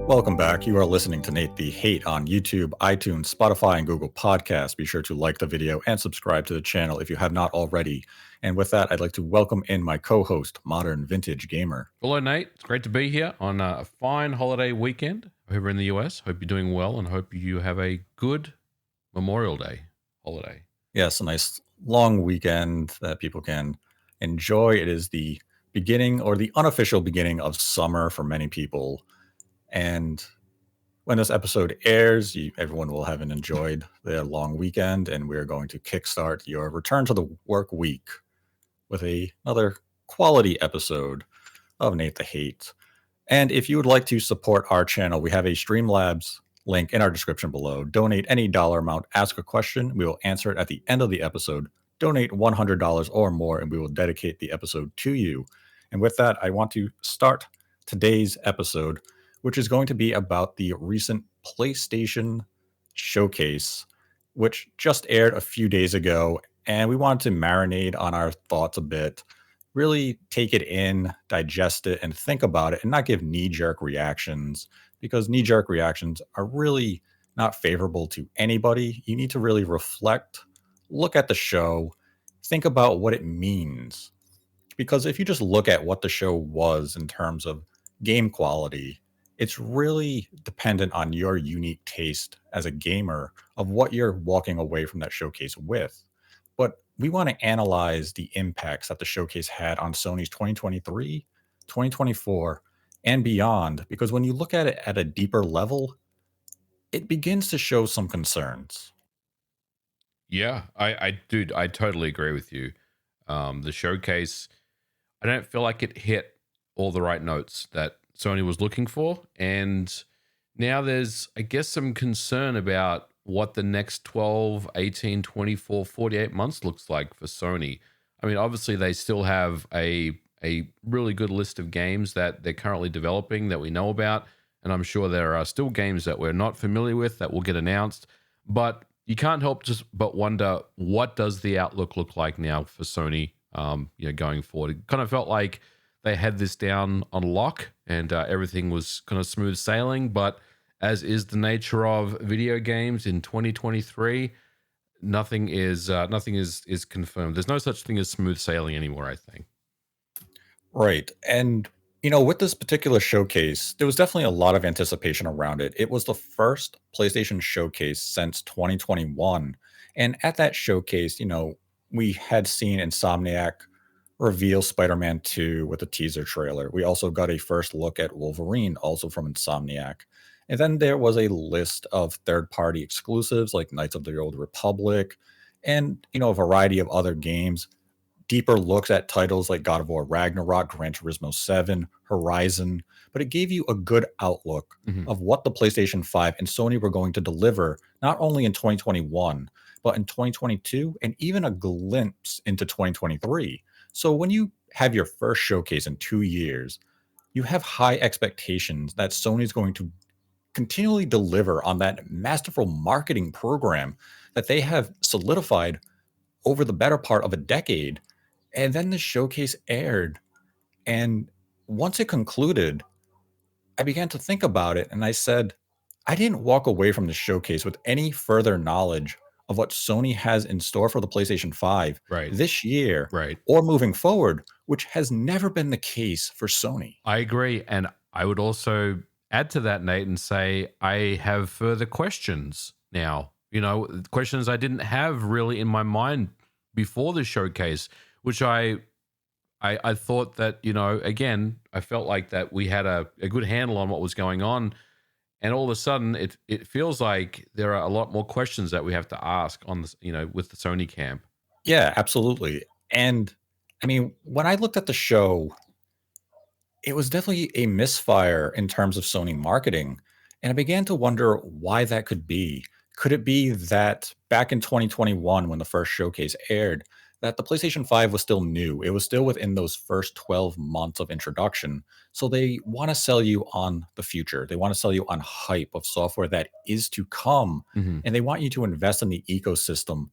Welcome back. You are listening to Nate the Hate on YouTube, iTunes, Spotify, and Google Podcasts. Be sure to like the video and subscribe to the channel if you have not already. And with that, I'd like to welcome in my co-host, Modern Vintage Gamer. Hello, Nate. It's great to be here on a fine holiday weekend over in the US. Hope you're doing well and hope you have a good Memorial Day holiday. Yes, a nice long weekend that people can enjoy. It is the beginning or the unofficial beginning of summer for many people. And when this episode airs, everyone will have enjoyed their long weekend, and we're going to kickstart your return to the work week with another quality episode of Nate the Hate. And if you would like to support our channel, we have a Streamlabs link in our description below. Donate any dollar amount, ask a question. We will answer it at the end of the episode. Donate $100 or more, and we will dedicate the episode to you. And with that, I want to start today's episode, which is going to be about the recent PlayStation showcase, which just aired a few days ago. And we wanted to marinate on our thoughts a bit, really take it in, digest it, and think about it, and not give knee-jerk reactions, because knee-jerk reactions are really not favorable to anybody. You need to really reflect, look at the show, think about what it means. Because if you just look at what the show was in terms of game quality, it's really dependent on your unique taste as a gamer of what you're walking away from that showcase with. But we want to analyze the impacts that the showcase had on Sony's 2023, 2024, and beyond, because when you look at it at a deeper level, it begins to show some concerns. Yeah, I totally agree with you. The showcase, I don't feel like it hit all the right notes that Sony was looking for. And now there's, I guess, some concern about what the next 12, 18, 24, 48 months looks like for Sony. I mean, obviously they still have a really good list of games that they're currently developing that we know about. And I'm sure there are still games that we're not familiar with that will get announced. But you can't help but wonder, what does the outlook look like now for Sony, going forward? It kind of felt like they had this down on lock and everything was kind of smooth sailing. But as is the nature of video games in 2023, nothing is confirmed. There's no such thing as smooth sailing anymore, I think. Right. And, with this particular showcase, there was definitely a lot of anticipation around it. It was the first PlayStation showcase since 2021. And at that showcase, we had seen Insomniac reveal Spider-Man 2 with a teaser trailer. We also got a first look at Wolverine, also from Insomniac. And then there was a list of third-party exclusives like Knights of the Old Republic and, a variety of other games. Deeper looks at titles like God of War Ragnarok, Gran Turismo 7, Horizon, but it gave you a good outlook Mhm. of what the PlayStation 5 and Sony were going to deliver, not only in 2021, but in 2022, and even a glimpse into 2023. So when you have your first showcase in 2 years, you have high expectations that Sony's going to continually deliver on that masterful marketing program that they have solidified over the better part of a decade. And then the showcase aired. And once it concluded, I began to think about it and I said, I didn't walk away from the showcase with any further knowledge of what Sony has in store for the PlayStation 5 Right, this year right. or moving forward, which has never been the case for Sony. I agree. And I would also add to that, Nate, and say I have further questions now. Questions I didn't have really in my mind before the showcase, which I thought that, again, I felt like that we had a good handle on what was going on. And all of a sudden, it feels like there are a lot more questions that we have to ask on this, with the Sony camp. Yeah, absolutely. And I mean, when I looked at the show, it was definitely a misfire in terms of Sony marketing. And I began to wonder why that could be. Could it be that back in 2021, when the first showcase aired, that the PlayStation 5 was still new? It was still within those first 12 months of introduction. So they want to sell you on the future. They want to sell you on hype of software that is to come. Hmm. And they want you to invest in the ecosystem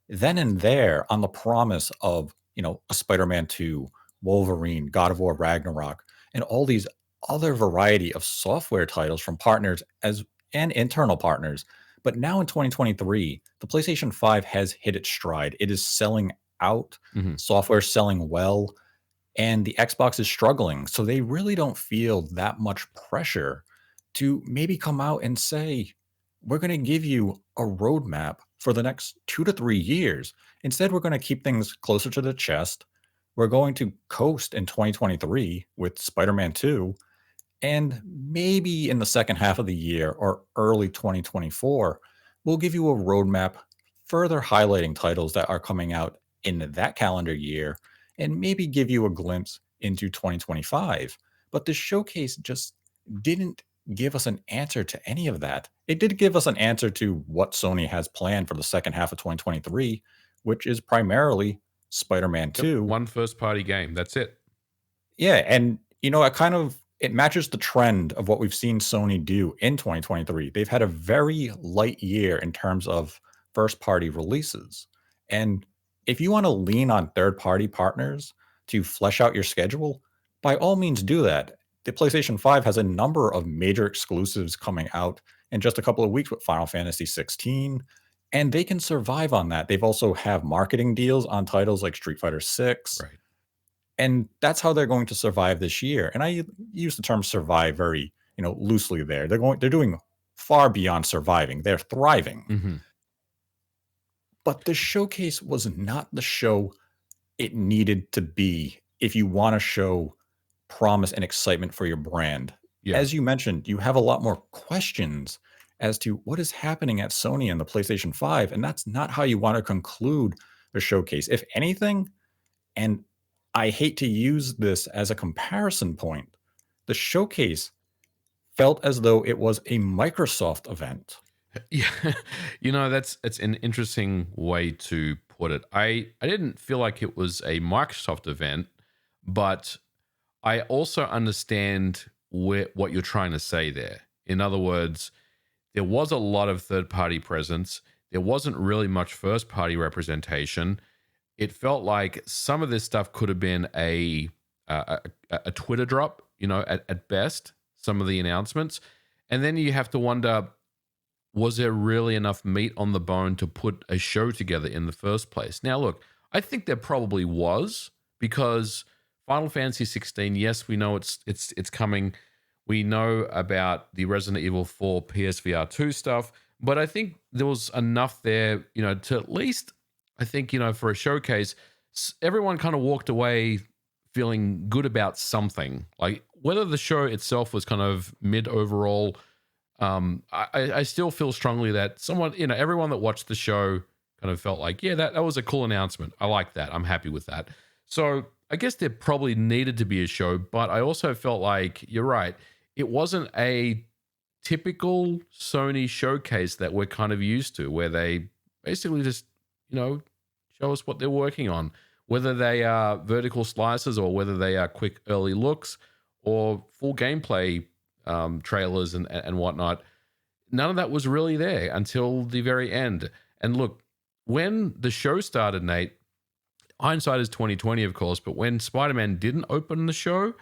then and there on the promise of, a Spider-Man 2, Wolverine, God of War Ragnarok, and all these other variety of software titles from partners as and internal partners. But now in 2023, the PlayStation 5 has hit its stride. It is selling out, Hmm. software selling well, and the Xbox is struggling. So they really don't feel that much pressure to maybe come out and say, we're going to give you a roadmap for the next 2 to 3 years. Instead, we're going to keep things closer to the chest. We're going to coast in 2023 with Spider Man 2. And maybe in the second half of the year or early 2024, we'll give you a roadmap further highlighting titles that are coming out in that calendar year and maybe give you a glimpse into 2025. But the showcase just didn't give us an answer to any of that. It did give us an answer to what Sony has planned for the second half of 2023, which is primarily Spider Man Yep, 2. one first party game. That's it. Yeah, and it matches the trend of what we've seen Sony do in 2023. They've had a very light year in terms of first party releases. And if you want to lean on third party partners to flesh out your schedule, by all means do that. The PlayStation 5 has a number of major exclusives coming out in just a couple of weeks with Final Fantasy 16, and they can survive on that. They've also have marketing deals on titles like Street Fighter 6, Right. and that's how they're going to survive this year. And I use the term survive very, loosely there. They're doing far beyond surviving. They're thriving. Hmm. But the showcase was not the show it needed to be if you want to show promise and excitement for your brand. Yeah. As you mentioned, you have a lot more questions as to what is happening at Sony and the PlayStation 5, and that's not how you want to conclude the showcase. If anything, and I hate to use this as a comparison point, the showcase felt as though it was a Microsoft event. Yeah, that's an interesting way to put it. I didn't feel like it was a Microsoft event, but I also understand what you're trying to say there. In other words, there was a lot of third party presence. There wasn't really much first party representation. It felt like some of this stuff could have been a Twitter drop, at best. Some of the announcements, and then you have to wonder, was there really enough meat on the bone to put a show together in the first place? Now, look, I think there probably was, because Final Fantasy 16, yes, we know it's coming. We know about the Resident Evil 4 PSVR 2 stuff, but I think there was enough there, to at least, I think, for a showcase, everyone kind of walked away feeling good about something. Like, whether the show itself was kind of mid overall, I still feel strongly that everyone that watched the show kind of felt like, yeah, that was a cool announcement. I like that. I'm happy with that. So I guess there probably needed to be a show, but I also felt like, you're right, it wasn't a typical Sony showcase that we're kind of used to, where they basically just, show us what they're working on, whether they are vertical slices or whether they are quick early looks or full gameplay trailers and whatnot. None of that was really there until the very end. And look, when the show started, Nate, hindsight is 2020, of course, but when Spider-Man didn't open the show,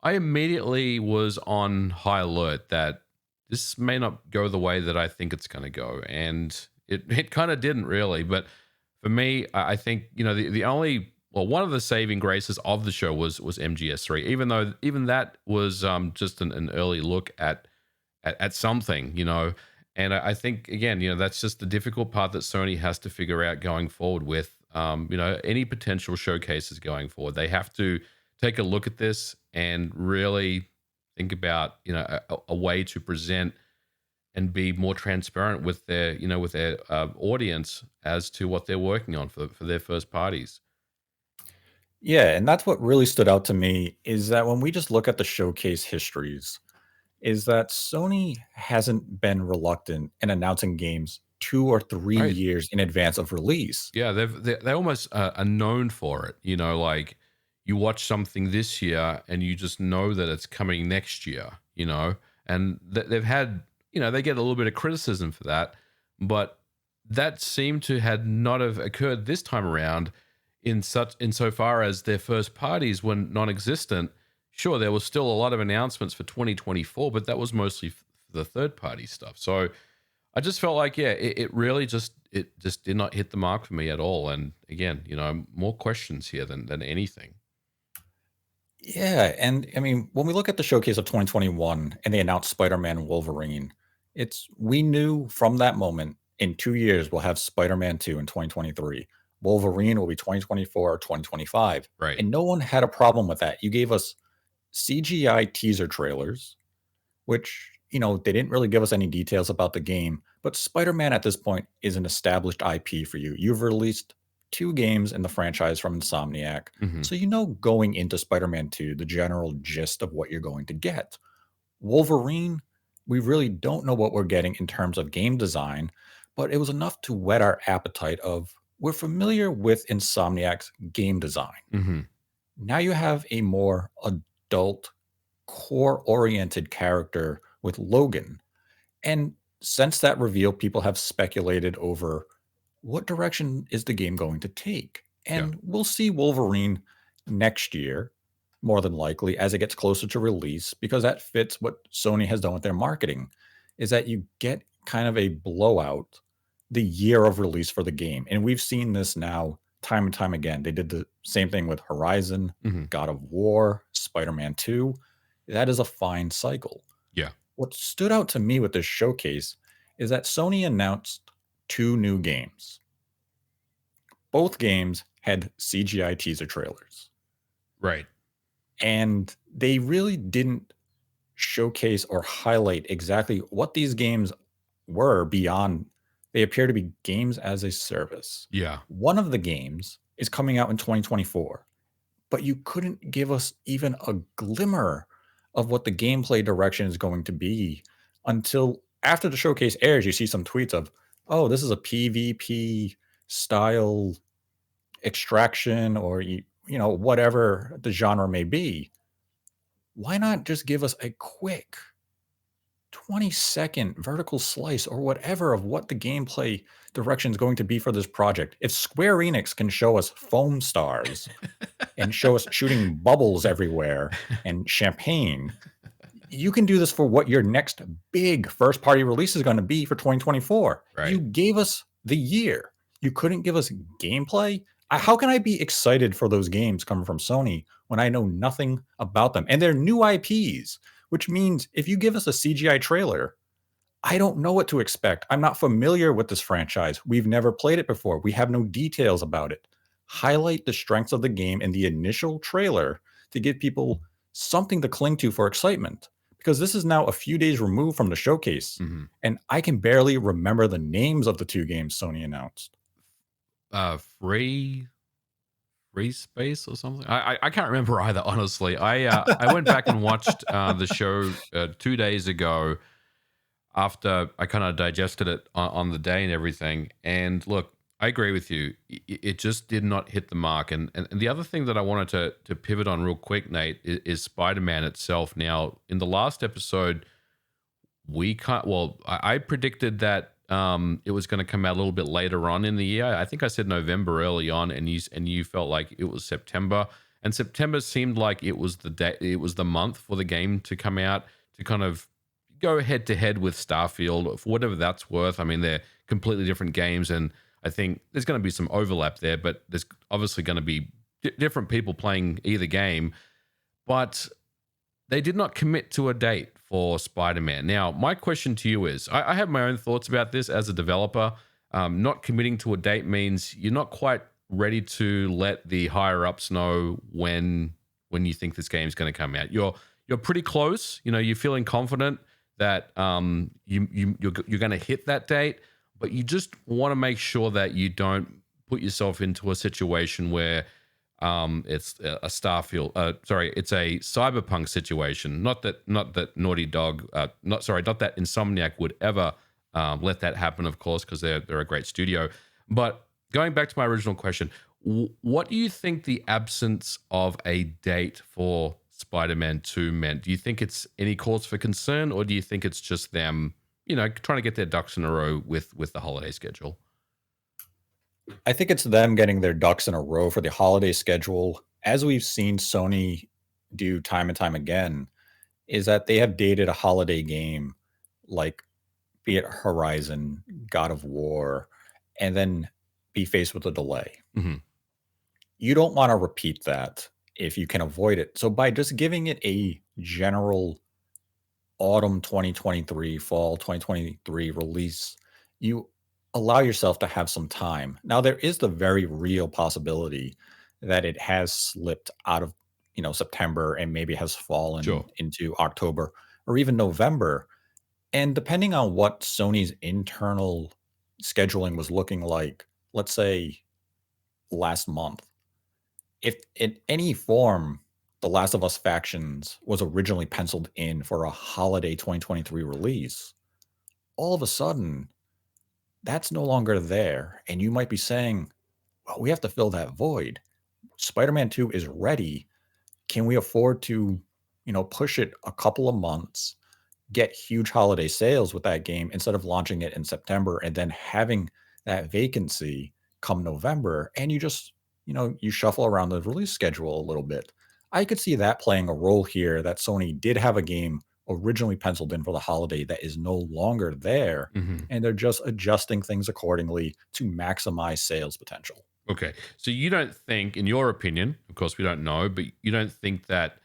I immediately was on high alert that this may not go the way that I think it's going to go. And it kind of didn't really. But for me, I think, the only, well, one of the saving graces of the show was MGS3, even that was just an early look at something, And I think, again, that's just the difficult part that Sony has to figure out going forward with, any potential showcases going forward. They have to take a look at this and really think about, a way to present and be more transparent with their, audience as to what they're working on for their first parties. Yeah, and that's what really stood out to me is that when we just look at the showcase histories, is that Sony hasn't been reluctant in announcing games 2 or 3 Right. years in advance of release. Yeah, they almost are known for it. Like, you watch something this year and you just know that it's coming next year. And they've had, they get a little bit of criticism for that, but that seemed to had not have occurred this time around, insofar as their first parties were non-existent. sure, there was still a lot of announcements for 2024, but that was mostly the third party stuff. So I just felt like, yeah, it really just did not hit the mark for me at all. And again, more questions here than anything. Yeah, and I mean, when we look at the showcase of 2021 and they announced Spider-Man and Wolverine, we knew from that moment in 2 years we'll have Spider-Man 2 in 2023. Wolverine will be 2024 or 2025. Right. And no one had a problem with that. You gave us CGI teaser trailers, which, they didn't really give us any details about the game, but Spider-Man at this point is an established IP for you. You've released 2 games in the franchise from Insomniac, Hmm. so going into Spider-Man 2 the general gist of what you're going to get. Wolverine, we really don't know what we're getting in terms of game design, but it was enough to whet our appetite of we're familiar with Insomniac's game design. Hmm. Now you have a more adult, core oriented character with Logan. And since that reveal, people have speculated over what direction is the game going to take. Yeah. And we'll see Wolverine next year, more than likely, as it gets closer to release, because that fits what Sony has done with their marketing, is that you get kind of a blowout the year of release for the game. And we've seen this now time and time again. They did the same thing with Horizon, Hmm. God of War, Spider-Man 2. That is a fine cycle. Yeah. What stood out to me with this showcase is that Sony announced 2 new games. Both games had CGI teaser trailers, Right. and they really didn't showcase or highlight exactly what these games were beyond they appear to be games as a service. Yeah. One of the games is coming out in 2024, but you couldn't give us even a glimmer of what the gameplay direction is going to be until after the showcase airs. You see some tweets of, oh, this is a PvP style extraction, or whatever the genre may be. Why not just give us a quick 20-second vertical slice or whatever of what the gameplay direction is going to be for this project? If Square Enix can show us foam stars and show us shooting bubbles everywhere and champagne, you can do this for what your next big first party release is going to be for 2024. Right. You gave us the year. You couldn't give us gameplay. How can I be excited for those games coming from Sony when I know nothing about them? And they're new IPs, which means if you give us a CGI trailer, I don't know what to expect. I'm not familiar with this franchise. We've never played it before. We have no details about it. Highlight the strengths of the game in the initial trailer to give people something to cling to for excitement. Because this is now a few days removed from the showcase, Hmm. and I can barely remember the names of the 2 games Sony announced. Free space or something. I can't remember either. Honestly, I went back and watched the show 2 days ago after I kind of digested it on the day and everything. And look, I agree with you. It just did not hit the mark. And the other thing that I wanted to pivot on real quick, Nate, is Spider-Man itself. Now, in the last episode, we can't. Well, I predicted that it was going to come out a little bit later on in the year. I think I said November early on, and you felt like it was September. And September seemed like it was the day, it was the month for the game to come out to kind of go head to head with Starfield for whatever that's worth. I mean, they're completely different games, and I think there's going to be some overlap there, but there's obviously going to be different people playing either game. But they did not commit to a date for Spider-Man. Now, my question to you is, I have my own thoughts about this as a developer. Not committing to a date means you're not quite ready to let the higher ups know when you think this game's going to come out. You're pretty close. You're feeling confident that you're going to hit that date, but you just want to make sure that you don't put yourself into a situation where it's a it's a Cyberpunk situation. Not that Naughty Dog, not that Insomniac would ever let that happen, of course, because they're a great studio. But going back to my original question, what do you think the absence of a date for Spider-Man 2 meant? Do you think it's any cause for concern, or do you think it's just them, trying to get their ducks in a row with the holiday schedule? I think it's them getting their ducks in a row for the holiday schedule. As we've seen Sony do time and time again is that they have dated a holiday game, like be it Horizon, God of War, and then be faced with a delay. Hmm. You don't want to repeat that if you can avoid it. So by just giving it a general autumn 2023, fall 2023 release, you allow yourself to have some time. Now there is the very real possibility that it has slipped out of, September and maybe has fallen Sure. into October or even November. And depending on what Sony's internal scheduling was looking like, let's say last month, if in any form The Last of Us Factions was originally penciled in for a holiday 2023 release, all of a sudden that's no longer there. And you might be saying, well, we have to fill that void. Spider Man 2 is ready. Can we afford to, push it a couple of months, get huge holiday sales with that game instead of launching it in September and then having that vacancy come November and you just, you shuffle around the release schedule a little bit. I could see that playing a role here that Sony did have a game originally penciled in for the holiday that is no longer there Hmm. and they're just adjusting things accordingly to maximize sales potential. Okay. So you don't think, in your opinion, of course we don't know, but you don't think that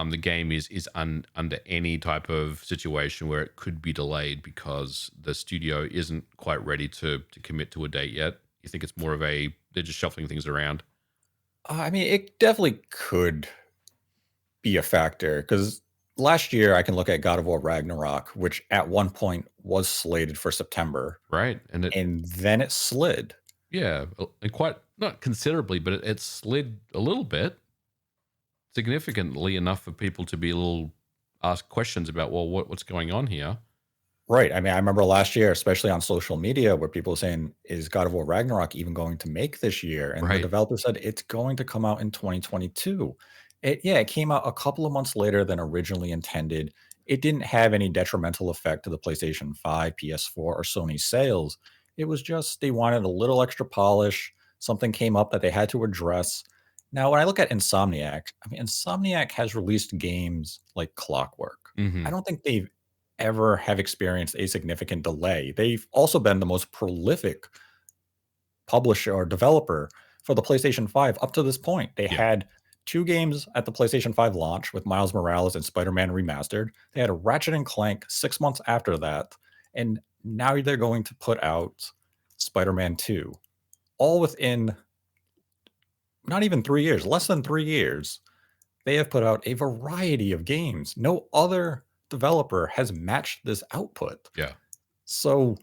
the game is under any type of situation where it could be delayed because the studio isn't quite ready to commit to a date yet? You think it's more of a they're just shuffling things around? I mean, it definitely could be a factor because last year I can look at God of War Ragnarok, which at one point was slated for September, Right. And it and then it slid. yeah, and quite not considerably, but it slid a little bit, significantly enough for people to be a little ask questions about, well, what's going on here? Right. I mean, I remember last year, especially on social media, where people were saying, "Is God of War Ragnarok even going to make this year?" And the Right. developer said it's going to come out in 2022. It came out a couple of months later than originally intended. It didn't have any detrimental effect to the PlayStation 5, PS4, or Sony sales. It was just they wanted a little extra polish. Something came up that they had to address. Now, when I look at Insomniac, I mean, Insomniac has released games like Clockwork. I Hmm. don't think they've ever have experienced a significant delay. They've also been the most prolific publisher or developer for the PlayStation 5 up to this point. They Yeah. had 2 games at the PlayStation 5 launch with Miles Morales and Spider-Man Remastered. They had a Ratchet& and Clank 6 months after that, and now they're going to put out Spider-Man 2, all within not even 3 years, less than 3 years. They have put out a variety of games. No other developer has matched this output. Yeah. So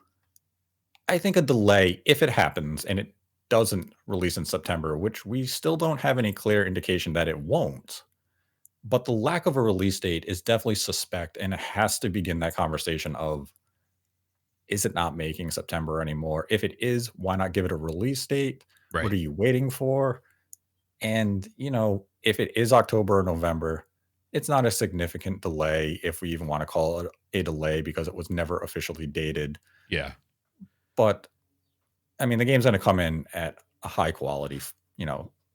I think a delay, if it happens and it doesn't release in September, which we still don't have any clear indication that it won't, but the lack of a release date is definitely suspect and it has to begin that conversation of is it not making September anymore? If it is, why not give it a release date? What Right. are you waiting for? And, if it is October or November, it's not a significant delay if we even want to call it a delay because it was never officially dated. Yeah. But I mean, the game's gonna come in at a high quality,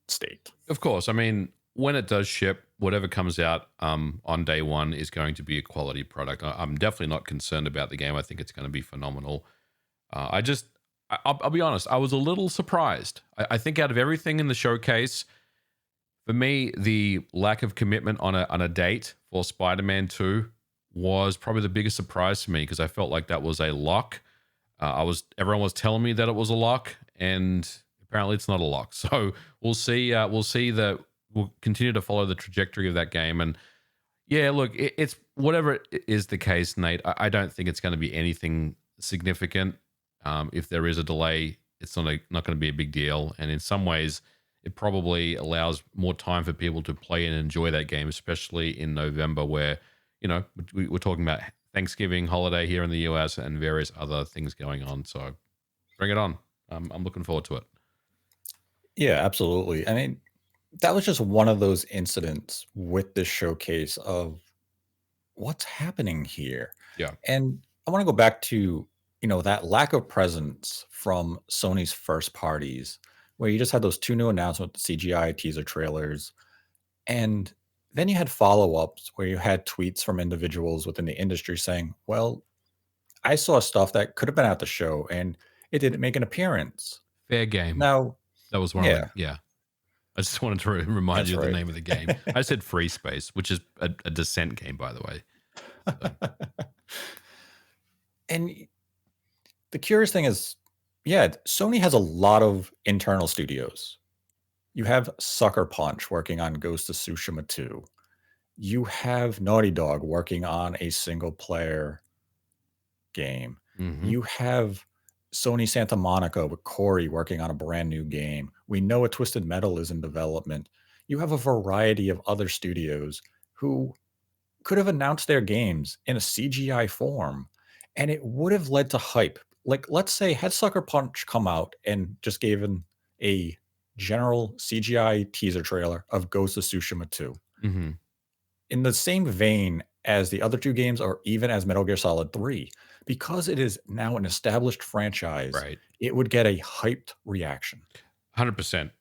state. Of course. I mean, when it does ship, whatever comes out on day one is going to be a quality product. I'm definitely not concerned about the game. I think it's going to be phenomenal. I just, I'll be honest, I was a little surprised. I think out of everything in the showcase, for me, the lack of commitment on a date for Spider-Man 2 was probably the biggest surprise to me because I felt like that was a lock. Everyone was telling me that it was a lock, and apparently it's not a lock. So we'll see. We'll see that we'll continue to follow the trajectory of that game. And yeah, look, it's whatever it is the case, Nate. I don't think it's going to be anything significant. If there is a delay, it's not going to be a big deal. And in some ways, it probably allows more time for people to play and enjoy that game, especially in November, where we're talking about Thanksgiving holiday here in the US and various other things going on. So bring it on. I'm looking forward to it. Yeah, absolutely. I mean, that was just one of those incidents with this showcase of what's happening here. Yeah. And I wanna go back to, that lack of presence from Sony's first parties, where you just had those 2 new announcements, the CGI teaser trailers, and Then you had follow-ups where you had tweets from individuals within the industry saying, "Well, I saw stuff that could have been at the show and it didn't make an appearance." Fair game. Now, That was one of yeah, the yeah. I just wanted to remind that's you of the right. name of the game. I said Free Space, which is a Descent game, by the way. So, And the curious thing is, yeah, Sony has a lot of internal studios. You have Sucker Punch working on Ghost of Tsushima 2. You have Naughty Dog working on a single player game. mhm. You have Sony Santa Monica with Corey working on a brand new game. We know a Twisted Metal is in development. You have a variety of other studios who could have announced their games in a CGI form, and it would have led to hype. Like, let's say, had Sucker Punch come out and just given a general CGI teaser trailer of Ghost of Tsushima 2. Mhm. In the same vein as the other two games, or even as Metal Gear Solid 3, because it is now an established franchise, Right. it would get a hyped reaction. 100%.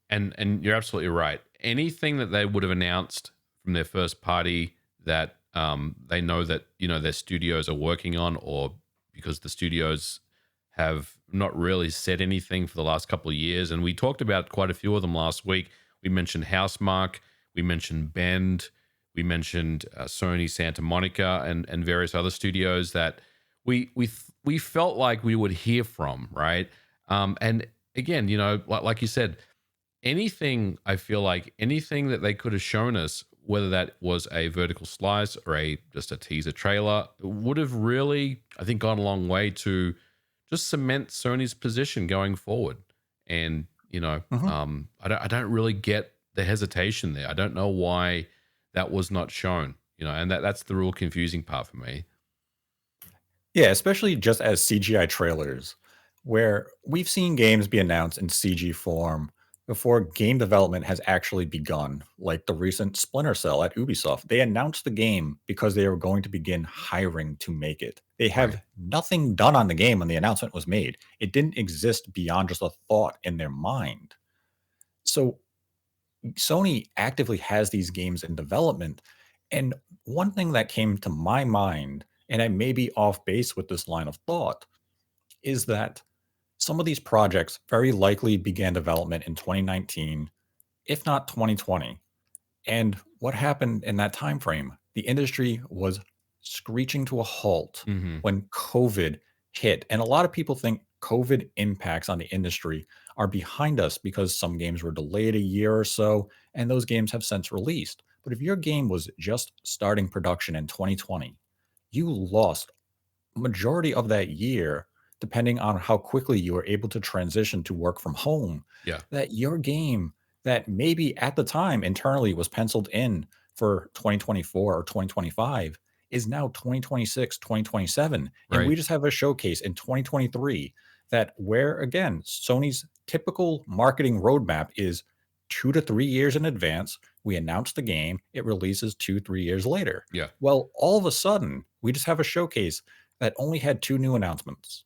And you're absolutely right. Anything that they would have announced from their first party that they know that their studios are working on, or because the studios have not really said anything for the last couple of years, and we talked about quite a few of them last week. We mentioned Housemark, we mentioned Bend, we mentioned Sony Santa Monica, and various other studios that we felt like we would hear from, right? And again, like you said, anything, I feel like anything that they could have shown us, whether that was a vertical slice or just a teaser trailer, would have really, I think, gone a long way to just cement Sony's position going forward. And Mhm. I don't really get the hesitation there. I don't know why that was not shown. And that's the real confusing part for me. Yeah, especially just as CGI trailers, where we've seen games be announced in CG form before game development has actually begun, like the recent Splinter Cell at Ubisoft. They announced the game because they were going to begin hiring to make it. They Right. have nothing done on the game when the announcement was made. It didn't exist beyond just a thought in their mind. So Sony actively has these games in development. And one thing that came to my mind, and I may be off base with this line of thought, is that some of these projects very likely began development in 2019, if not 2020. And what happened in that time frame? The industry was screeching to a halt Hmm. when COVID hit. And a lot of people think COVID impacts on the industry are behind us because some games were delayed a year or so, and those games have since released. But if your game was just starting production in 2020, you lost majority of that year, depending on how quickly you were able to transition to work from home, Yeah. that your game that maybe at the time internally was penciled in for 2024 or 2025 is now 2026, 2027. And Right. we just have a showcase in 2023 that where again, Sony's typical marketing roadmap is 2 to 3 years in advance. We announce the game, it releases 2, 3 years later. Yeah. Well, all of a sudden, we just have a showcase that only had 2 new announcements.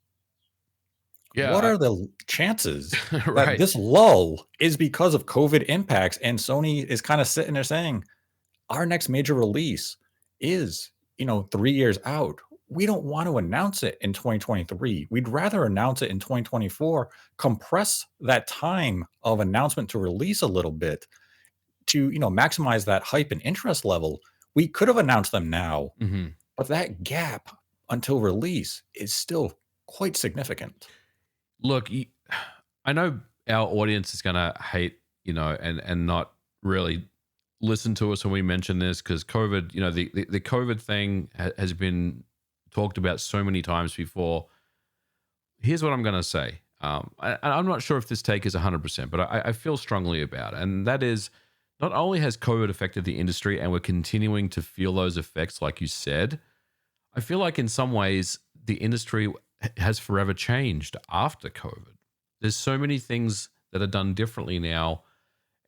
What Yeah. are the chances that Right. this lull is because of COVID impacts and Sony is kinda sitting there saying, "Our next major release is, 3 years out. We don't want to announce it in 2023. We'd rather announce it in 2024, compress that time of announcement to release a little bit to, maximize that hype and interest level. We could have announced them now, Hmm. but that gap until release is still quite significant." Look, I know our audience is going to hate, and not really listen to us when we mention this, because COVID, the COVID thing has been talked about so many times before. Here's what I'm going to say. I'm not sure if this take is 100%, but I feel strongly about it. And that is, not only has COVID affected the industry and we're continuing to feel those effects, like you said, I feel like in some ways the industry has forever changed after COVID. There's so many things that are done differently now,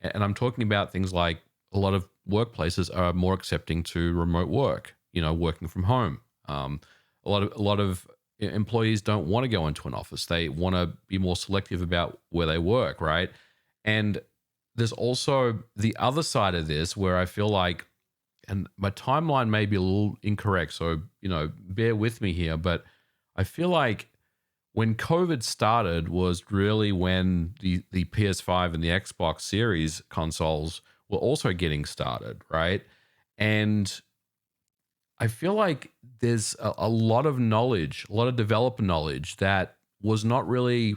and I'm talking about things like a lot of workplaces are more accepting to remote work. Working from home. A lot of employees don't want to go into an office. They want to be more selective about where they work, right? And there's also the other side of this where I feel like, and my timeline may be a little incorrect, so bear with me here, but I feel like when COVID started was really when the PS5 and the Xbox Series consoles were also getting started, right? And I feel like there's a lot of knowledge, a lot of developer knowledge that was not really,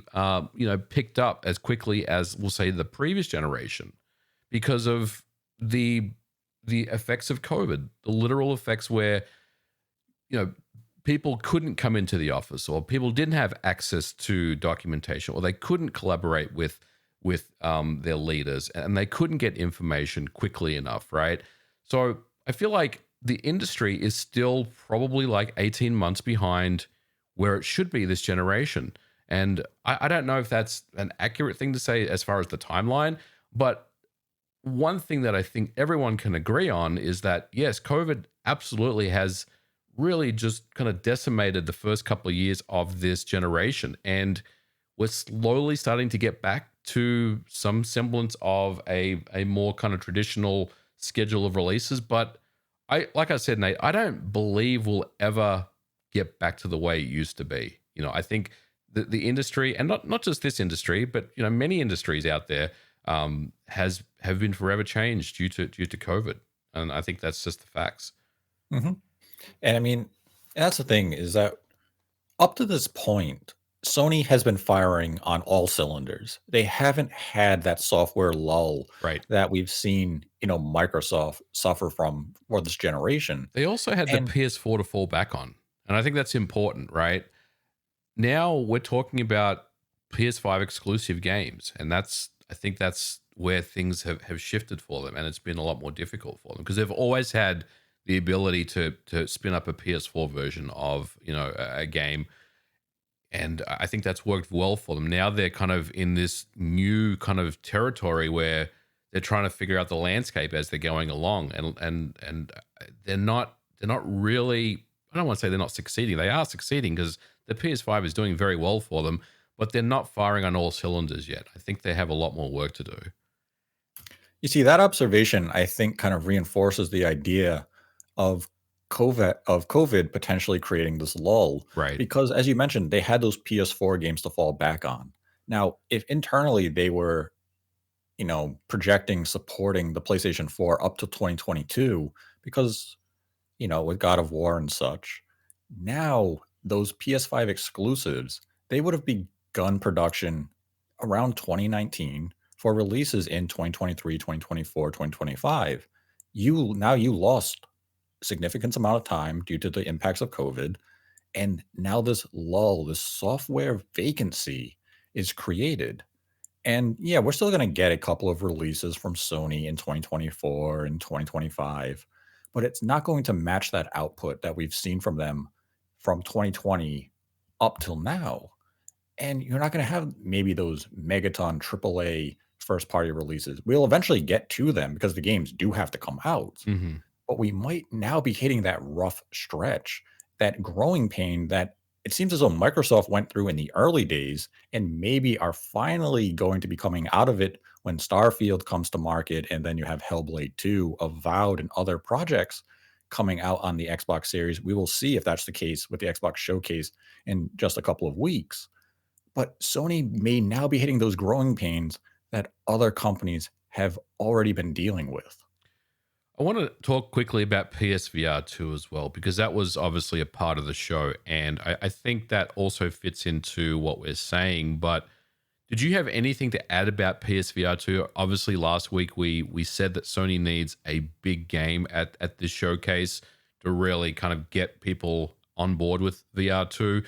picked up as quickly as we'll say the previous generation because of the the effects of COVID, the literal effects where you know people couldn't come into the office or people didn't have access to documentation or they couldn't collaborate with their leaders and they couldn't get information quickly enough, right? So I feel like the industry is still probably like 18 months behind where it should be this generation. And I don't know if that's an accurate thing to say as far as the timeline, but one thing that I think everyone can agree on is that yes, COVID absolutely has really just kind of decimated the first couple of years of this generation. And we're slowly starting to get back to some semblance of a more kind of traditional schedule of releases. But like I said, Nate, I don't believe we'll ever get back to the way it used to be. I think the industry, and not just this industry, but many industries out there have been forever changed due to COVID, and I think that's just the facts. Hmm. And I mean, that's the thing is that up to this point, Sony has been firing on all cylinders. They haven't had that software lull Right. that we've seen, Microsoft suffer from for this generation. They also had the And PS4 to fall back on, and I think that's important, right? Now we're talking about PS5 exclusive games, and I think that's where things have shifted for them, and it's been a lot more difficult for them because they've always had the ability to spin up a PS4 version of a game, and I think that's worked well for them. Now they're kind of in this new kind of territory where they're trying to figure out the landscape as they're going along, and they're not really. I don't want to say they're not succeeding. They are succeeding because the PS5 is doing very well for them, but they're not firing on all cylinders yet. I think they have a lot more work to do. you see that observation, I think, kind of reinforces the idea of COVID potentially creating this lull Right. because, as you mentioned, they had those PS4 games to fall back on. Now, if internally they were projecting supporting the PlayStation 4 up to 2022 because, with God of War and such, now those PS5 exclusives, they would have begun production around 2019 for releases in 2023, 2024, 2025. You lost significant amount of time due to the impacts of COVID, and now this lull, this software vacancy is created. And yeah, we're still going to get a couple of releases from Sony in 2024 and 2025, but it's not going to match that output that we've seen from them from 2020 up till now. And you're not going to have maybe those megaton AAA first party releases. We'll eventually get to them because the games do have to come out, Hmm. but we might now be hitting that rough stretch, that growing pain that it seems as though Microsoft went through in the early days and maybe are finally going to be coming out of it when Starfield comes to market and then you have Hellblade 2, Avowed, and other projects coming out on the Xbox Series. We will see if that's the case with the Xbox Showcase in just a couple of weeks. But Sony may now be hitting those growing pains that other companies have already been dealing with. I want to talk quickly about PSVR 2 as well, because that was obviously a part of the show. And I think that also fits into what we're saying. But did you have anything to add about PSVR 2? Obviously, last week we said that Sony needs a big game at this showcase to really kind of get people on board with VR 2.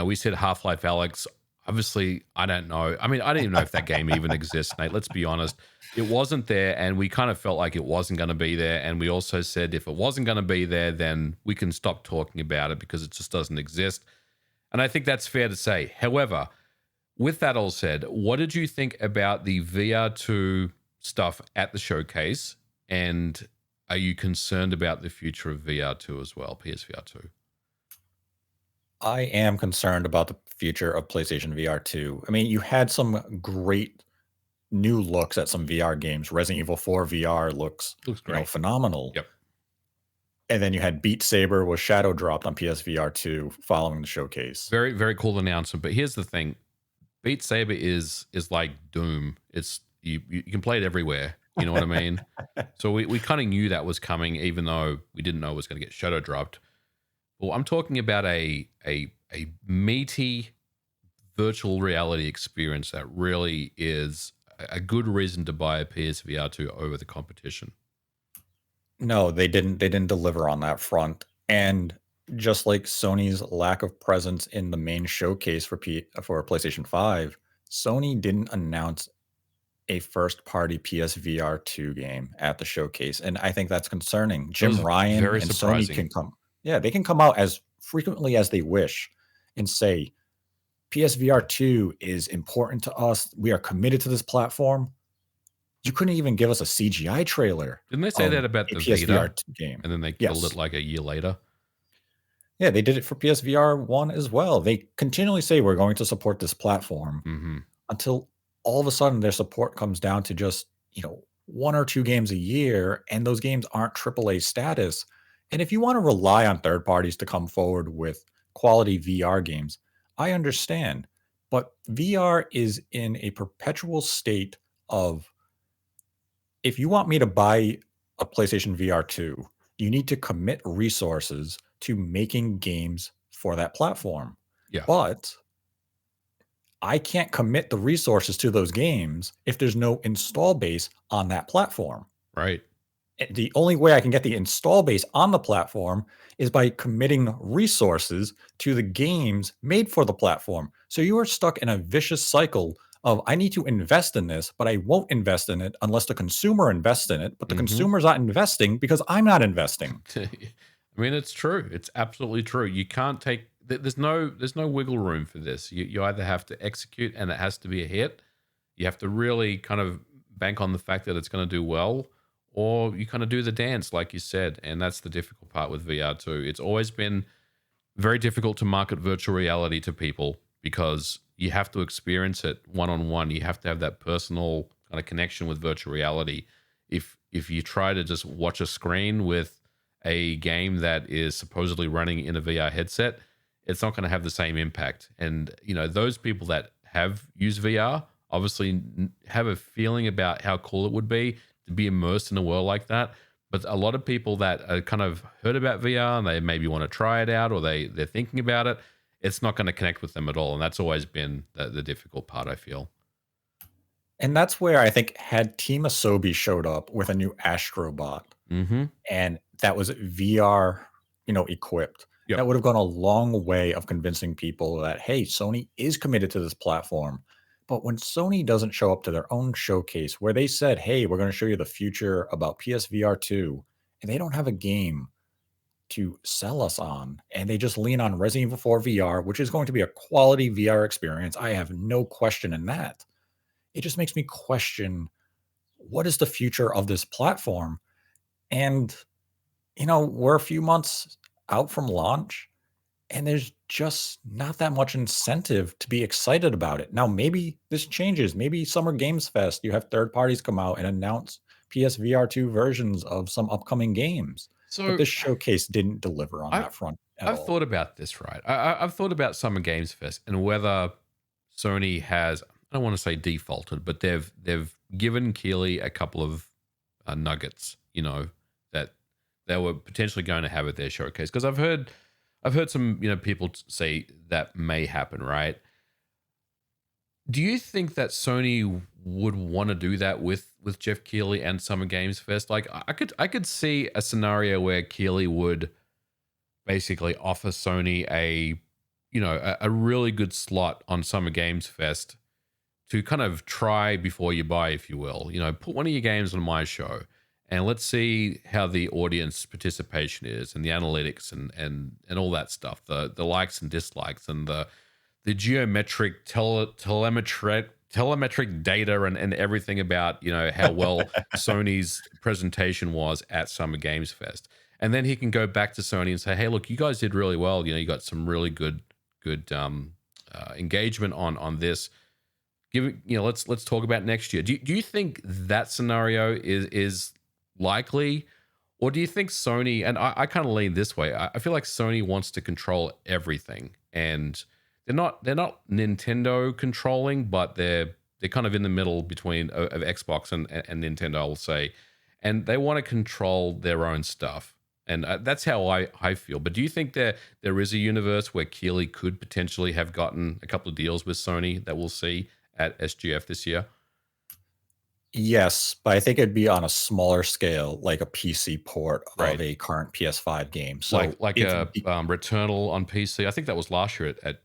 We said Half-Life Alex. Obviously, I don't know. I mean, I didn't even know if that game even exists, Nate. Let's be honest. It wasn't there, and we kind of felt like it wasn't going to be there. And we also said if it wasn't going to be there, then we can stop talking about it because it just doesn't exist. And I think that's fair to say. However, with that all said, what did you think about the VR2 stuff at the showcase? And are you concerned about the future of VR2 as well, PSVR2? I am concerned about the future of PlayStation VR 2. I mean, you had some great new looks at some VR games. Resident Evil 4 VR looks, Looks great. phenomenal. Yep. And then you had Beat Saber was shadow dropped on PSVR 2 following the showcase. Very, very cool announcement. But here's the thing: Beat Saber is like Doom. It's you can play it everywhere. You know what I mean? So we kind of knew that was coming, even though we didn't know it was going to get shadow dropped. Well, I'm talking about a meaty virtual reality experience that really is a good reason to buy a PSVR 2 over the competition. No, they didn't deliver on that front. And just like Sony's lack of presence in the main showcase for PlayStation 5, Sony didn't announce a first party PSVR 2 game at the showcase. And I think that's concerning. That Jim was Ryan very and Sony surprising. can come, yeah, they can come out as frequently as they wish and say, PSVR 2 is important to us. We are committed to this platform. You couldn't even give us a CGI trailer Didn't they say of that about a the PSVR Vita, 2 game. and then they killed it Yes. like a year later? Yeah, they did it for PSVR 1 as well. They continually say we're going to support this platform Mm-hmm. until all of a sudden their support comes down to just, one or two games a year, and those games aren't AAA status. And if you want to rely on third parties to come forward with quality VR games, I understand. But VR is in a perpetual state of, if you want me to buy a PlayStation VR 2, you need to commit resources to making games for that platform. Yeah. But I can't commit the resources to those games if there's no install base on that platform. Right. The only way I can get the install base on the platform is by committing resources to the games made for the platform. So you are stuck in a vicious cycle of, I need to invest in this, but I won't invest in it unless the consumer invests in it. But the Mm-hmm. consumer's not investing because I'm not investing. I mean, it's true. It's absolutely true. You can't take. There's no wiggle room for this. You either have to execute and it has to be a hit. You have to really kind of bank on the fact that it's going to do well, or you kind of do the dance, like you said. And that's the difficult part with VR too. It's always been very difficult to market virtual reality to people because you have to experience it one on one. You have to have that personal kind of connection with virtual reality. If you try to just watch a screen with a game that is supposedly running in a VR headset, it's not going to have the same impact. And those people that have used VR obviously have a feeling about how cool it would be to be immersed in a world like that. But a lot of people that are kind of heard about VR and they maybe want to try it out, or they're thinking about it, it's not going to connect with them at all. And that's always been the difficult part, I feel. And that's where I think, had Team Asobi showed up with a new Astrobot, Mm-hmm. and that was VR, equipped, Yep. that would have gone a long way of convincing people that, hey, Sony is committed to this platform. But when Sony doesn't show up to their own showcase where they said, hey, we're going to show you the future about PSVR 2, and they don't have a game to sell us on, and they just lean on Resident Evil 4 VR, which is going to be a quality VR experience, I have no question in that. It just makes me question, what is the future of this platform? And we're a few months out from launch, and there's just not that much incentive to be excited about it. Now, maybe this changes. Maybe Summer Games Fest, you have third parties come out and announce PSVR 2 versions of some upcoming games. But So this showcase didn't deliver on I, that front at I've all. thought about this, right? I've thought about Summer Games Fest and whether Sony has, I don't want to say defaulted, but they've given Keeley a couple of nuggets, that they were potentially going to have at their showcase. Because I've heard some people say that may happen, right? Do you think that Sony would want to do that with Jeff Keighley and Summer Games Fest? Like, I could see a scenario where Keighley would basically offer Sony a really good slot on Summer Games Fest to kind of try before you buy, if you will. Put one of your games on my show and let's see how the audience participation is, and the analytics and all that stuff, the likes and dislikes, and the geometric telemetric data and everything about how well Sony's presentation was at Summer Games Fest. And then he can go back to Sony and say, hey, look, you guys did really well. You got some really good engagement on this. let's talk about next year. Do you think that scenario is likely, or do you think Sony? And I kind of lean this way. I feel like Sony wants to control everything, and they're not Nintendo controlling, but they're kind of in the middle between of Xbox and Nintendo, I will say, and they want to control their own stuff. And that's how I feel. But do you think there is a universe where Keighley could potentially have gotten a couple of deals with Sony that we'll see at SGF this year? Yes, but I think it'd be on a smaller scale, like a PC port of Right. a current PS5 game. Like So like if a Returnal on PC. I think that was last year at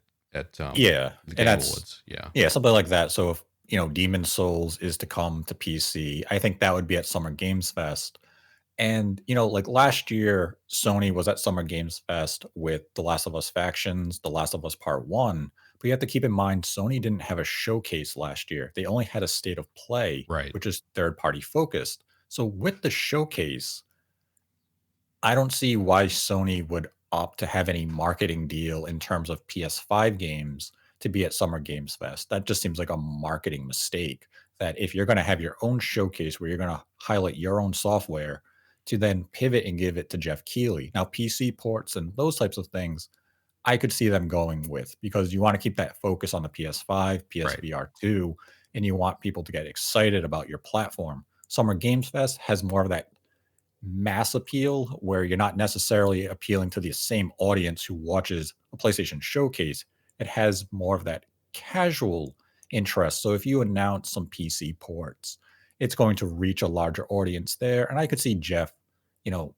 yeah, the and Game that's Awards. Yeah. yeah, something like that. So if Demon Souls is to come to PC, I think that would be at Summer Games Fest. And like last year, Sony was at Summer Games Fest with The Last of Us Factions, The Last of Us Part One. But you have to keep in mind, Sony didn't have a showcase last year. They only had a state of play, Right. which is third party focused. So with the showcase, I don't see why Sony would opt to have any marketing deal in terms of PS5 games to be at Summer Games Fest. That just seems like a marketing mistake. That if you're going to have your own showcase where you're going to highlight your own software, to then pivot and give it to Jeff Keighley. Now, PC ports and those types of things, I could see them going with because you want to keep that focus on the PS5, Right. PSVR 2, and you want people to get excited about your platform. Summer Games Fest has more of that mass appeal where you're not necessarily appealing to the same audience who watches a PlayStation showcase. It has more of that casual interest. So if you announce some PC ports, it's going to reach a larger audience there. And I could see Jeff, you know,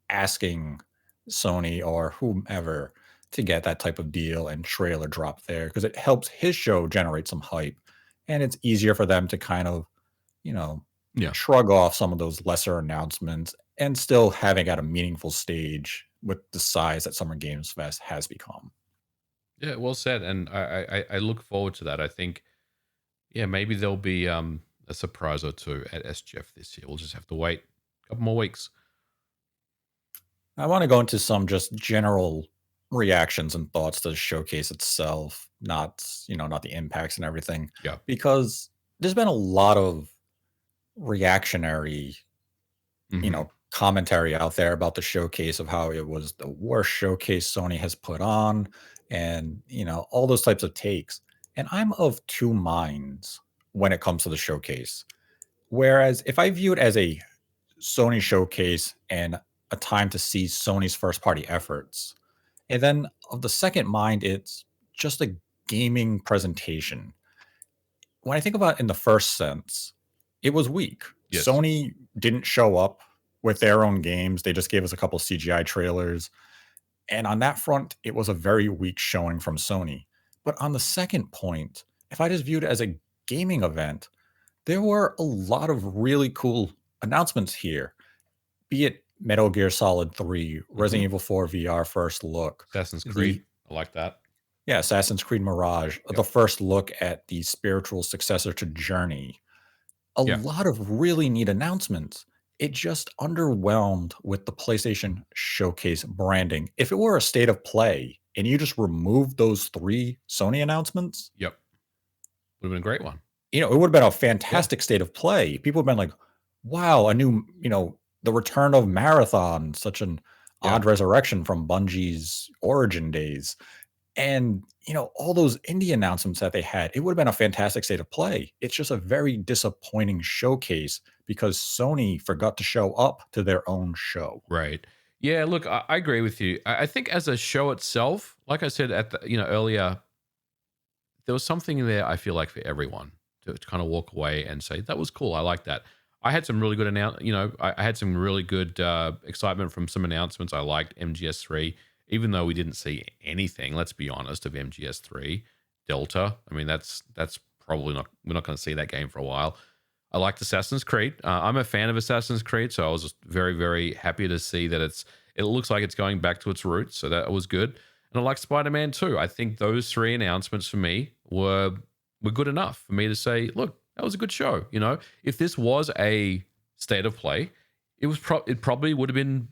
asking Sony or whomever to get that type of deal and trailer drop there because it helps his show generate some hype. And it's easier for them to kind of you know, Yeah. shrug off some of those lesser announcements and still having at a meaningful stage with the size that Summer Games Fest has become. Yeah. Well said. And I look forward to that. I think, yeah, maybe there'll be a surprise or two at SGF this year. We'll just have to wait a couple more weeks. I want to go into some just general reactions and thoughts to the showcase itself, not the impacts and everything, Yeah. because there's been a lot of reactionary Hmm. commentary out there about the showcase of how it was the worst showcase Sony has put on and, all those types of takes. And I'm of two minds when it comes to the showcase. Whereas if I view it as a Sony showcase and a time to see Sony's first party efforts, and then of the second mind, it's just a gaming presentation. When I think about it in the first sense, it was weak. Yes. Sony didn't show up with their own games. They just gave us a couple CGI trailers. And on that front, it was a very weak showing from Sony. But on the second point, if I just viewed it as a gaming event, there were a lot of really cool announcements here, be it Metal Gear Solid 3, Hmm. Resident Evil 4 VR first look, Assassin's Creed. the I like that. Assassin's Creed Mirage, Yep. the first look at the spiritual successor to Journey, a Yeah. lot of really neat announcements. It just underwhelmed with the PlayStation Showcase branding. If it were a state of play and you just removed those 3 Sony announcements, Yep. Would have been a great one. it would have been a Yeah. fantastic state of play. People have been like, "Wow, a new, the return of Marathon, such an Yeah. odd resurrection from Bungie's origin days." And, all those indie announcements that they had, it would have been a fantastic state of play. It's just a very disappointing showcase because Sony forgot to show up to their own show. Right. Yeah. Look, I agree with you. I think as a show itself, like I said at the earlier, there was something there. I feel like for everyone to kind of walk away and say that was cool. I like that. I had some really good I had some really good excitement from some announcements. I liked MGS3, even though we didn't see anything. Let's be honest of MGS3 Delta. I mean, that's probably not. We're not going to see that game for a while. I liked Assassin's Creed. I'm a fan of Assassin's Creed, so I was just very, very happy to see that it looks like it's going back to its roots. So that was good. And I like Spider-Man too. I think those 3 announcements for me were good enough for me to say, look, that was a good show. If this was a state of play, it probably would have been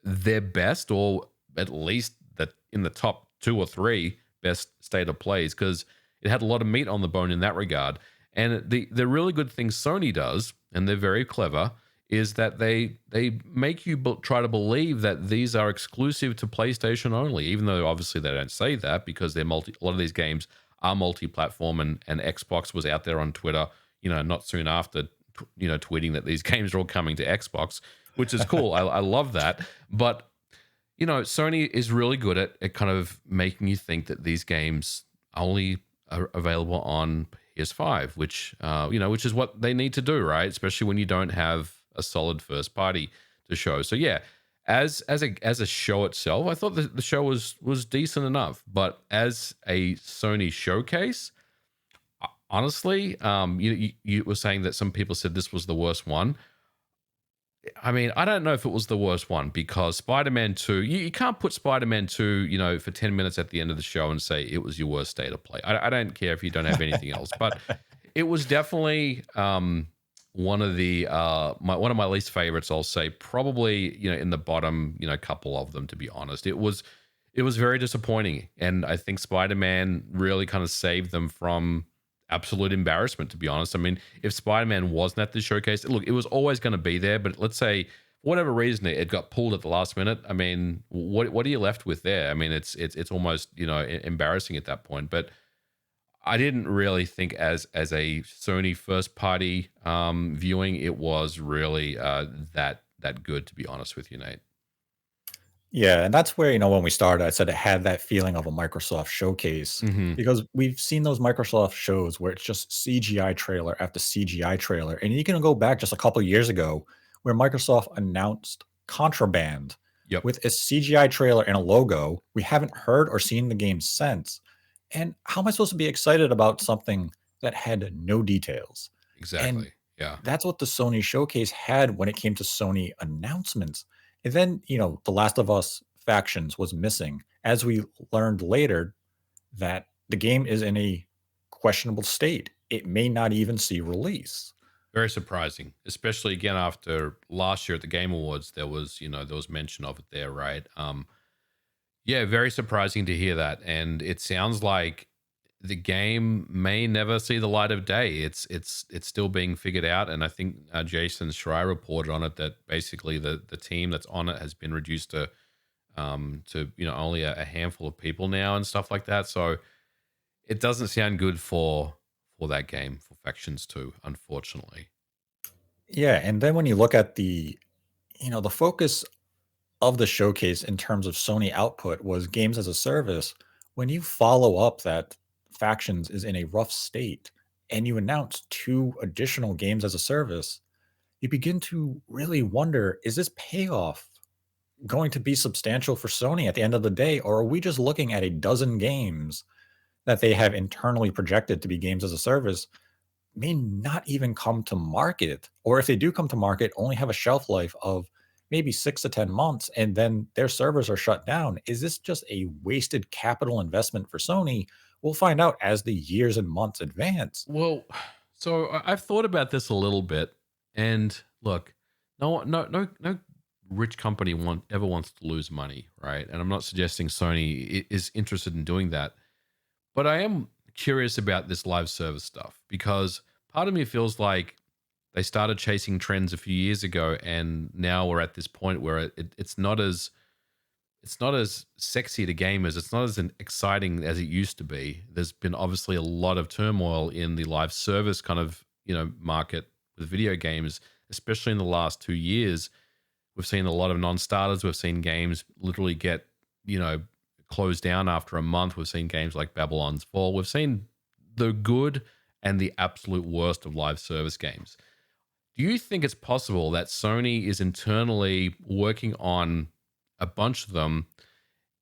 their best, or at least that in the top 2 or 3 best state of plays, because it had a lot of meat on the bone in that regard. And the really good thing Sony does, and they're very clever, is that they make you try to believe that these are exclusive to PlayStation only, even though obviously they don't say that because they're a lot of these games are multi-platform, and Xbox was out there on Twitter, not soon after, tweeting that these games are all coming to Xbox, which is cool. I love that. But, Sony is really good at kind of making you think that these games only are available on PS5, which is what they need to do, right? Especially when you don't have a solid first party to show. So yeah, as a show itself, I thought the show was decent enough, but as a Sony showcase, honestly, you were saying that some people said this was the worst one. I mean, I don't know if it was the worst one because Spider-Man 2, you can't put Spider-Man 2, for 10 minutes at the end of the show and say it was your worst state of play. I don't care if you don't have anything else, but it was definitely one of my least favorites, I'll say. Probably, in the bottom, couple of them, to be honest. It was very disappointing. And I think Spider-Man really kind of saved them from absolute embarrassment, to be honest. I mean, if Spider-Man wasn't at the showcase, look, it was always going to be there, but let's say for whatever reason it got pulled at the last minute. I mean, what are you left with there? I mean, it's almost, embarrassing at that point. But I didn't really think as a Sony first party viewing it was really that good, to be honest with you, Nate. Yeah, and that's where, when we started, I said it had that feeling of a Microsoft showcase Mm-hmm. because we've seen those Microsoft shows where it's just CGI trailer after CGI trailer. And you can go back just a couple of years ago where Microsoft announced Contraband Yep. with a CGI trailer and a logo. We haven't heard or seen the game since. And how am I supposed to be excited about something that had no details? And Exactly. Yeah. that's what the Sony showcase had when it came to Sony announcements. And then, The Last of Us Factions was missing, as we learned later that the game is in a questionable state. It may not even see release. Very surprising, especially again after last year at the Game Awards. There was mention of it there, right? Yeah, very surprising to hear that, and it sounds like the game may never see the light of day. It's still being figured out, and I think Jason Schreier reported on it that basically the team that's on it has been reduced to only a handful of people now and stuff like that. So it doesn't sound good for that game, for Factions 2, unfortunately. Yeah, and then when you look at the focus of the showcase in terms of Sony output was games as a service. When you follow up that Factions is in a rough state and you announce two additional games as a service, you begin to really wonder, is this payoff going to be substantial for Sony at the end of the day, or are we just looking at a dozen games that they have internally projected to be games as a service may not even come to market, or if they do come to market, only have a shelf life of maybe 6 to 10 months, and then their servers are shut down? Is this just a wasted capital investment for Sony? We'll find out as the years and months advance. Well, so I've thought about this a little bit, and look, no rich company ever wants to lose money, right? And I'm not suggesting Sony is interested in doing that, but I am curious about this live service stuff because part of me feels like they started chasing trends a few years ago, and now we're at this point where it's not as sexy to gamers. It's not as exciting as it used to be. There's been obviously a lot of turmoil in the live service kind of market with video games, especially in the last 2 years. We've seen a lot of non-starters. We've seen games literally get closed down after a month. We've seen games like Babylon's Fall. We've seen the good and the absolute worst of live service games. Do you think it's possible that Sony is internally working on a bunch of them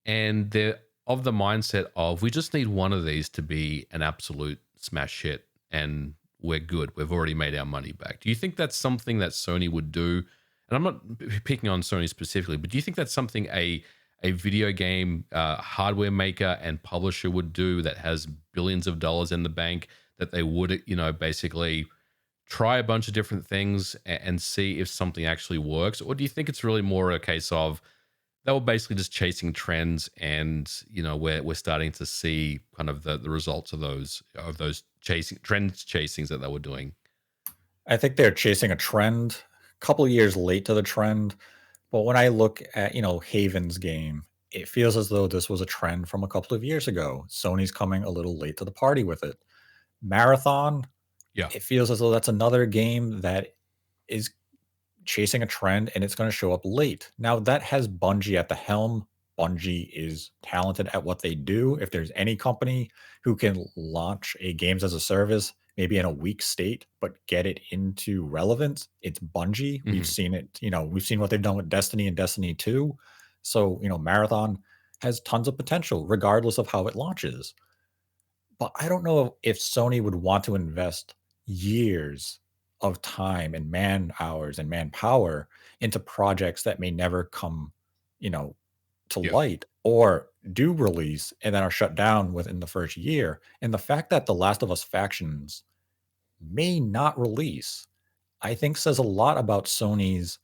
and they're of the mindset of, we just need one of these to be an absolute smash hit and we're good. We've already made our money back. Do you think that's something that Sony would do? And I'm not picking on Sony specifically, but do you think that's something a video game hardware maker and publisher would do that has billions of dollars in the bank, that they would, basically try a bunch of different things and see if something actually works? Or do you think it's really more a case of they were basically just chasing trends, and we're starting to see kind of the results of those chasing trends chasings that they were doing. I think they're chasing a trend, a couple years late to the trend. But when I look at, Haven's game, it feels as though this was a trend from a couple of years ago. Sony's coming a little late to the party with it. Marathon, Yeah. it feels as though that's another game that is chasing a trend and it's going to show up late. Now that has Bungie at the helm. Bungie is talented at what they do. If there's any company who can launch a games as a service, maybe in a weak state, but get it into relevance, it's Bungie. We've Hmm. seen it, we've seen what they've done with Destiny and Destiny 2. So, Marathon has tons of potential regardless of how it launches. But I don't know if Sony would want to invest years of time and man hours and manpower into projects that may never come, you know, to Yeah. light or do release and then are shut down within the first year. And the fact that The Last of Us Factions may not release, I think says a lot about Sony's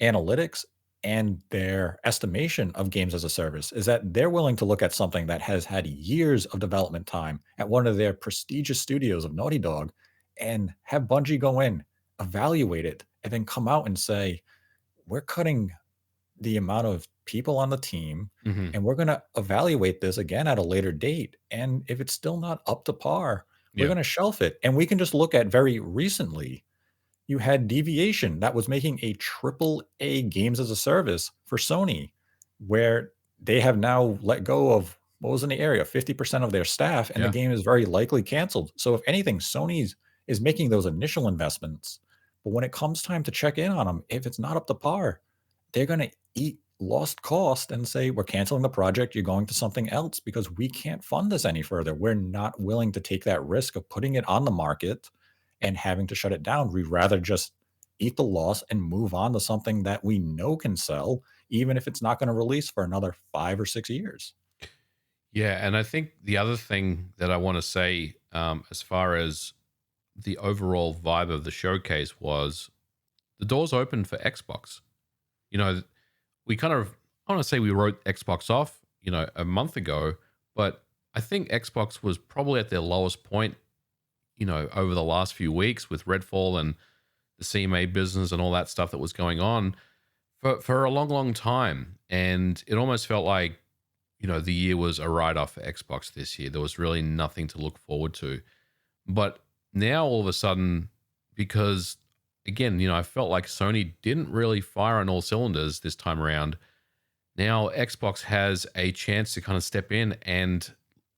analytics and their estimation of games as a service is that they're willing to look at something that has had years of development time at one of their prestigious studios of Naughty Dog and have Bungie go in, evaluate it, and then come out and say, we're cutting the amount of people on the team Hmm. and we're going to evaluate this again at a later date. And if it's still not up to par, we're Yeah. going to shelf it. And we can just look at very recently you had Deviation that was making a triple A games as a service for Sony, where they have now let go of what was in the area, 50% of their staff, and the Yeah. game is very likely canceled. So if anything, Sony's is making those initial investments. But when it comes time to check in on them, if it's not up to par, they're going to eat lost cost and say, we're canceling the project. You're going to something else because we can't fund this any further. We're not willing to take that risk of putting it on the market and having to shut it down. We'd rather just eat the loss and move on to something that we know can sell, even if it's not going to release for another 5 or 6 years. Yeah, and I think the other thing that I want to say, as far as the overall vibe of the showcase, was the doors open for Xbox. You know, we kind of, I want to say we wrote Xbox off, a month ago, but I think Xbox was probably at their lowest point, over the last few weeks with Redfall and the CMA business and all that stuff that was going on for a long, long time. And it almost felt like, the year was a write off for Xbox this year. There was really nothing to look forward to. But now all of a sudden, because again, I felt like Sony didn't really fire on all cylinders this time around. Now Xbox has a chance to kind of step in and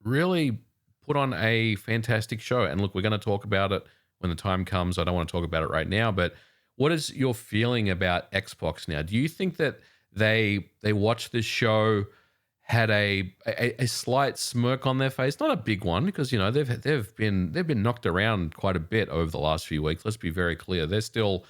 really put on a fantastic show. And look, we're going to talk about it when the time comes. I don't want to talk about it right now, but what is your feeling about Xbox now? Do you think that they watched this show, had a slight smirk on their face, not a big one, because they've been knocked around quite a bit over the last few weeks. Let's be very clear; they're still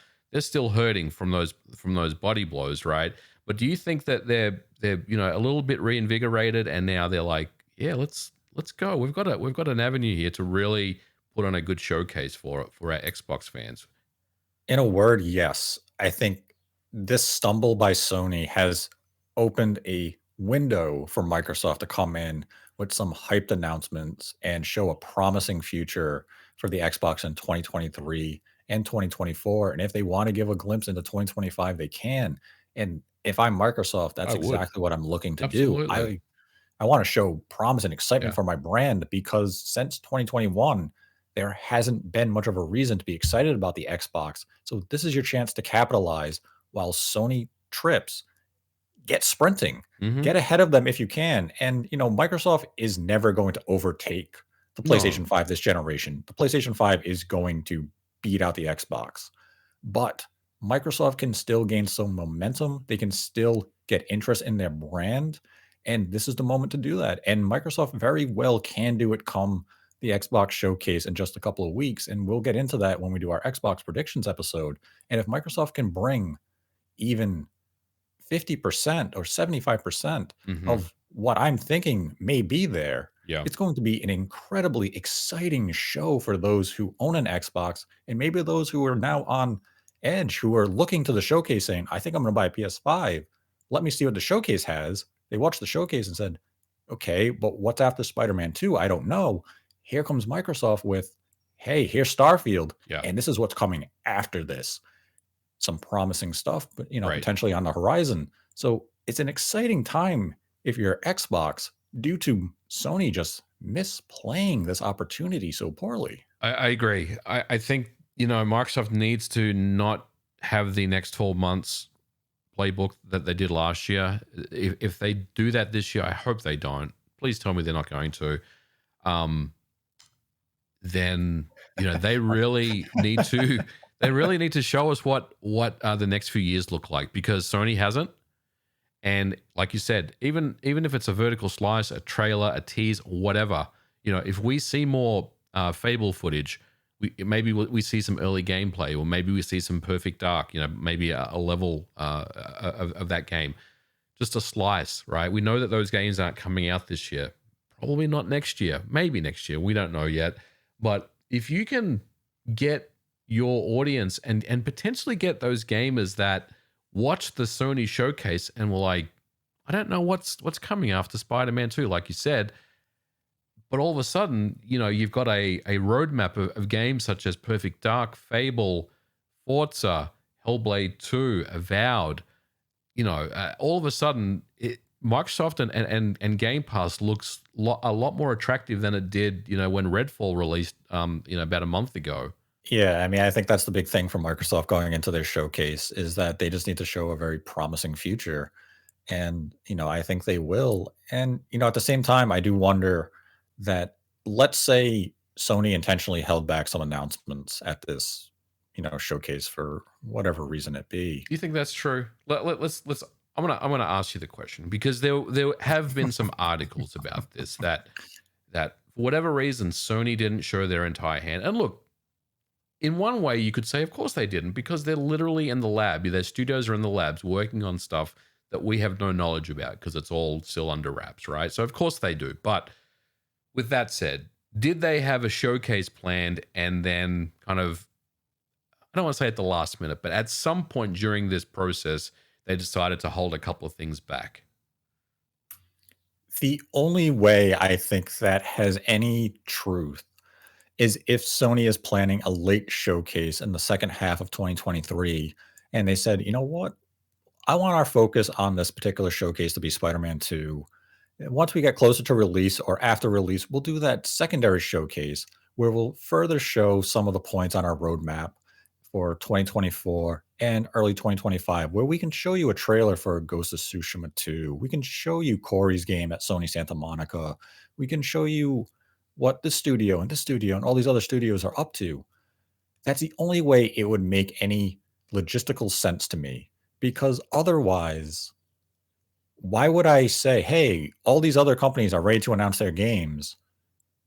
hurting from those body blows, right? But do you think that they're a little bit reinvigorated, and now they're like, yeah, let's go. We've got an avenue here to really put on a good showcase for our Xbox fans. In a word, yes. I think this stumble by Sony has opened a window for Microsoft to come in with some hyped announcements and show a promising future for the Xbox in 2023 and 2024. And if they want to give a glimpse into 2025, they can. And if I'm Microsoft, that's I would exactly what I'm looking to do. absolutely, I want to show promise and excitement yeah. for my brand because since 2021, there hasn't been much of a reason to be excited about the Xbox. So this is your chance to capitalize while Sony trips. Get sprinting. Hmm. Get ahead of them if you can. And Microsoft is never going to overtake the No. PlayStation 5 this generation. The PlayStation 5 is going to beat out the Xbox. But Microsoft can still gain some momentum. They can still get interest in their brand. And this is the moment to do that. And Microsoft very well can do it come the Xbox showcase in just a couple of weeks. And we'll get into that when we do our Xbox predictions episode. And if Microsoft can bring even 50% or 75% Hmm. of what I'm thinking may be there, Yeah. it's going to be an incredibly exciting show for those who own an Xbox and maybe those who are now on edge, who are looking to the showcase saying, I think I'm going to buy a PS5. let me see what the showcase has. They watched the showcase and said, okay, but what's after Spider-Man 2? I don't know. Here comes Microsoft with, hey, here's Starfield, Yeah. and this is what's coming after this. Some promising stuff, but Right. potentially on the horizon. So it's an exciting time if you're Xbox due to Sony just misplaying this opportunity so poorly. I agree. I think, Microsoft needs to not have the next 12 months playbook that they did last year. If they do that this year, I hope they don't. Please tell me they're not going to. Um, then they really need to show us what the next few years look like, because Sony hasn't. And like you said, even if it's a vertical slice, a trailer, a tease, whatever, if we see more Fable footage, we see some early gameplay, or maybe we see some Perfect Dark, maybe a level of that game, just a slice, right? We know that those games aren't coming out this year, probably not next year, maybe next year, we don't know yet. But if you can get your audience and potentially get those gamers that watch the Sony showcase and were like, I don't know what's coming after Spider-Man 2, like you said. But all of a sudden, you've got a roadmap of games such as Perfect Dark, Fable, Forza, Hellblade 2, Avowed. All of a sudden, Microsoft and Game Pass looks a lot more attractive than it did, when Redfall released, about a month ago. Yeah, I mean, I think that's the big thing for Microsoft going into their showcase is that they just need to show a very promising future. And, I think they will. And, at the same time, I do wonder that let's say Sony intentionally held back some announcements at this, showcase for whatever reason it be. Do you think that's true? Let's. I'm gonna ask you the question, because there have been some articles about this that for whatever reason Sony didn't show their entire hand. And look, in one way, you could say, of course they didn't, because they're literally in the lab. Their studios are in the labs working on stuff that we have no knowledge about, because it's all still under wraps, right? So of course they do. But with that said, did they have a showcase planned and then kind of, I don't want to say at the last minute, but at some point during this process, they decided to hold a couple of things back? The only way I think that has any truth is if Sony is planning a late showcase in the second half of 2023 and they said, you know what? I want our focus on this particular showcase to be Spider-Man 2. Once we get closer to release or after release, we'll do that secondary showcase where we'll further show some of the points on our roadmap for 2024 and early 2025, where we can show you a trailer for Ghost of Tsushima 2. We can show you Corey's game at Sony Santa Monica. We can show you what this studio and this studio and all these other studios are up to. That's the only way it would make any logistical sense to me, because otherwise, why would I say, hey, all these other companies are ready to announce their games,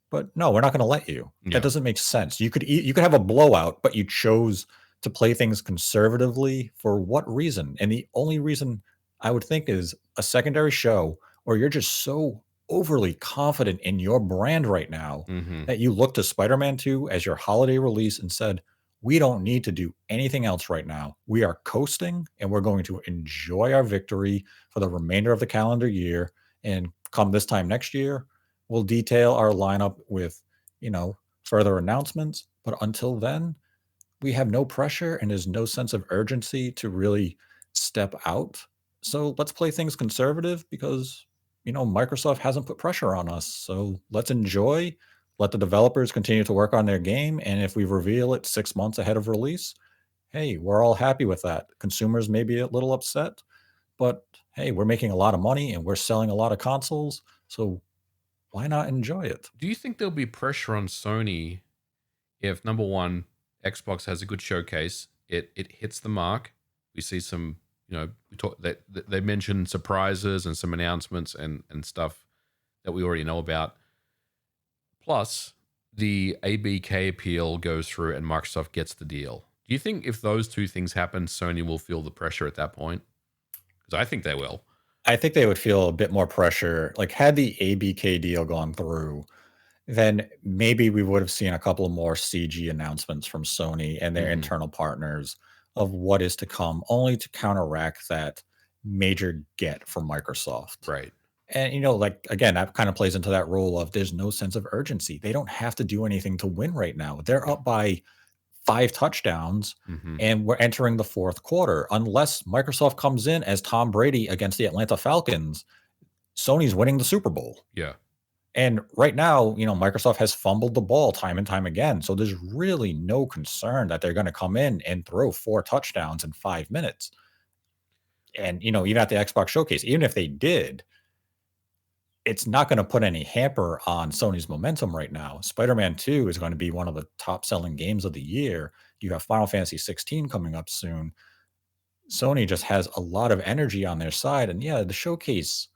but no, we're not going to let you? That Yeah. doesn't make sense. You could have a blowout, but you chose to play things conservatively for what reason? And the only reason I would think is a secondary show, or you're just so overly confident in your brand right now Mm-hmm. that you looked to Spider-Man 2 as your holiday release and said, we don't need to do anything else right now. We are coasting and we're going to enjoy our victory for the remainder of the calendar year. And come this time next year, we'll detail our lineup with, further announcements. But until then, we have no pressure and there's no sense of urgency to really step out. So let's play things conservative because, Microsoft hasn't put pressure on us. So let's enjoy, let the developers continue to work on their game. And if we reveal it 6 months ahead of release, hey, we're all happy with that. Consumers may be a little upset, but hey, we're making a lot of money and we're selling a lot of consoles. So why not enjoy it? Do you think there'll be pressure on Sony if, number one, Xbox has a good showcase, it hits the mark, we see some, we talk that they mentioned surprises and some announcements and stuff that we already know about, plus the ABK appeal goes through and Microsoft gets the deal? Do you think if those two things happen, Sony will feel the pressure at that point? Because I think they will. I think they would feel a bit more pressure. Like, had the ABK deal gone through, then maybe we would have seen a couple more CG announcements from Sony and their Hmm. internal partners of what is to come, only to counteract that major get from Microsoft. Right. And, like, again, that kind of plays into that role of there's no sense of urgency. They don't have to do anything to win right now. They're Yeah. up by 5 touchdowns, Hmm. and we're entering the 4th quarter. Unless Microsoft comes in as Tom Brady against the Atlanta Falcons, Sony's winning the Super Bowl. Yeah. And right now, Microsoft has fumbled the ball time and time again. So there's really no concern that they're going to come in and throw 4 touchdowns in 5 minutes. And, even at the Xbox showcase, even if they did, it's not going to put any hamper on Sony's momentum right now. Spider-Man 2 is going to be one of the top selling games of the year. You have Final Fantasy 16 coming up soon. Sony just has a lot of energy on their side. And yeah, the showcase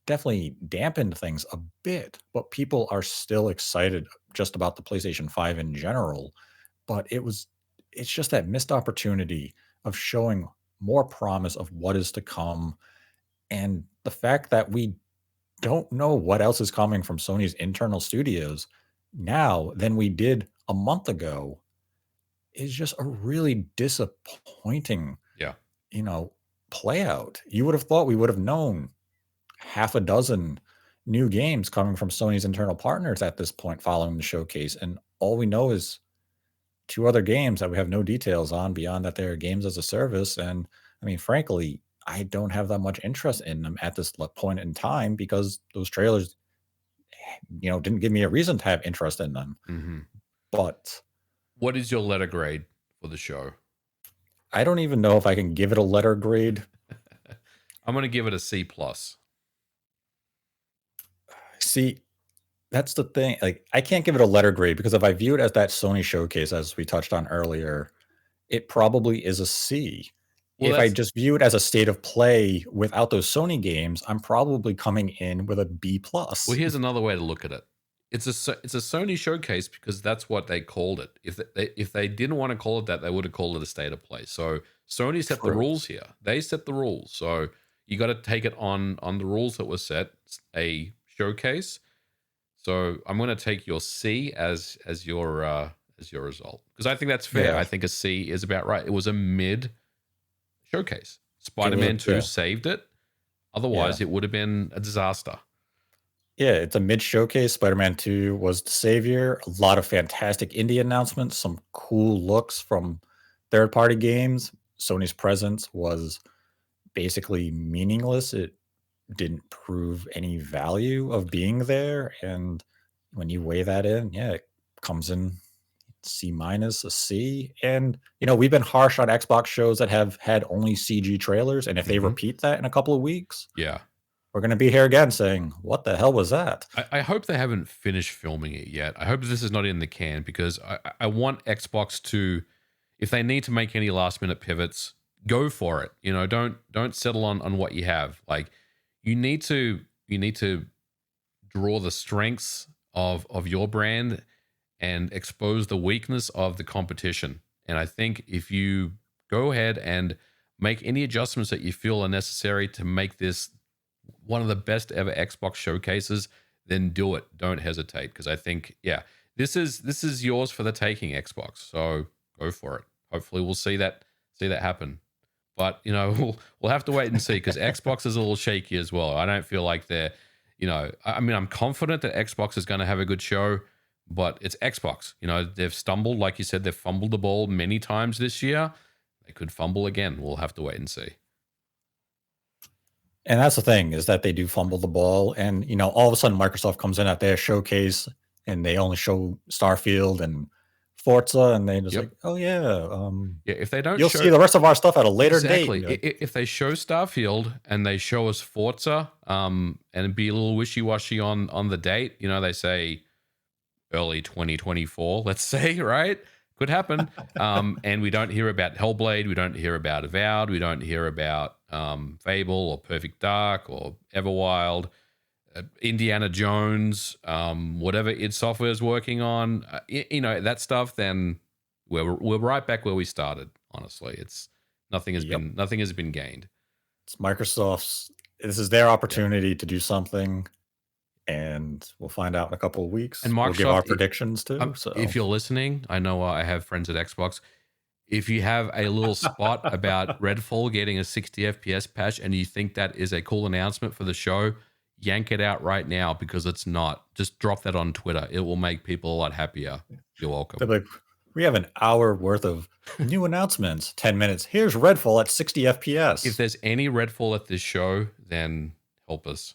definitely dampened things a bit, but people are still excited just about the PlayStation 5 in general. But it's just that missed opportunity of showing more promise of what is to come. And the fact that we don't know what else is coming from Sony's internal studios now than we did a month ago is just a really disappointing, Yeah. you know, play out. You would have thought we would have known half a dozen new games coming from Sony's internal partners at this point following the showcase. And all we know is 2 other games that we have no details on beyond that they're games as a service. And I mean, frankly, I don't have that much interest in them at this point in time because those trailers, didn't give me a reason to have interest in them. Hmm. But What is your letter grade for the show? I don't even know if I can give it a letter grade. I'm going to give it a C plus. See, that's the thing. Like, I can't give it a letter grade because if I view it as that Sony showcase, as we touched on earlier, it probably is a C. Well, If I that's just view it as a state of play without those Sony games, I'm probably coming in with a B well. plus. Here's another way to look at it. It's a Sony showcase because that's what they called it. If they didn't want to call it that, they would have called it a state of play. So Sony set the True. rules here. They set the rules. So you got to take it on the rules that were set. It's a showcase. So I'm going to take your C as your result because I think that's fair. Yeah. I think a C is about right. It was a mid showcase. It was Spider-Man 2 saved it. yeah. Otherwise, it would have been a disaster. Yeah, it's a mid showcase. Spider-Man 2 was the savior. A lot of fantastic indie announcements, some cool looks from third party games. Sony's presence was basically meaningless. It didn't prove any value of being there. And when you weigh that in, yeah, it comes in C minus, a C. And, we've been harsh on Xbox shows that have had only CG trailers. And if they Hmm. repeat that in a couple of weeks, Yeah. we're going to be here again saying, what the hell was that? I hope they haven't finished filming it yet. I hope this is not in the can because I want Xbox to, if they need to make any last minute pivots, go for it. Don't settle on what you have. Like you need to draw the strengths of your brand and expose the weakness of the competition. And I think if you go ahead and make any adjustments that you feel are necessary to make this one of the best ever Xbox showcases, then do it. Don't hesitate because I think this is yours for the taking, Xbox. So go for it. Hopefully we'll see that happen. But we'll have to wait and see because Xbox is a little shaky as well. I don't feel like they're, I mean, I'm confident that Xbox is going to have a good show, but it's Xbox. They've stumbled, like you said, they've fumbled the ball many times this year. They could fumble again. We'll have to wait and see. And that's the thing is that they do fumble the ball. And, all of a sudden Microsoft comes in at their showcase and they only show Starfield and Forza. And they just Yep. like, oh, yeah, Yeah, if they don't you'll show see the rest of our stuff at a later date. exactly, if they show Starfield and they show us Forza, and be a little wishy washy on the date, they say early 2024, let's say, right? Could happen. And we don't hear about Hellblade, we don't hear about Avowed, we don't hear about Fable or Perfect Dark or Everwild, Indiana Jones, whatever id Software is working on, that stuff. Then we're right back where we started. Honestly, it's nothing has Yep. been gained. It's Microsoft's. This is their opportunity to do something, and we'll find out in a couple of weeks. And We'll give our Microsoft, predictions too. So if you're listening, I know I have friends at Xbox. If you have a little spot about Redfall getting a 60 FPS patch and you think that is a cool announcement for the show, yank it out right now because it's not. Just drop that on Twitter. It will make people a lot happier. You're They're welcome. like, we have an hour worth of new announcements. 10 minutes. Here's Redfall at 60 If FPS. there's any Redfall at this show, then help us.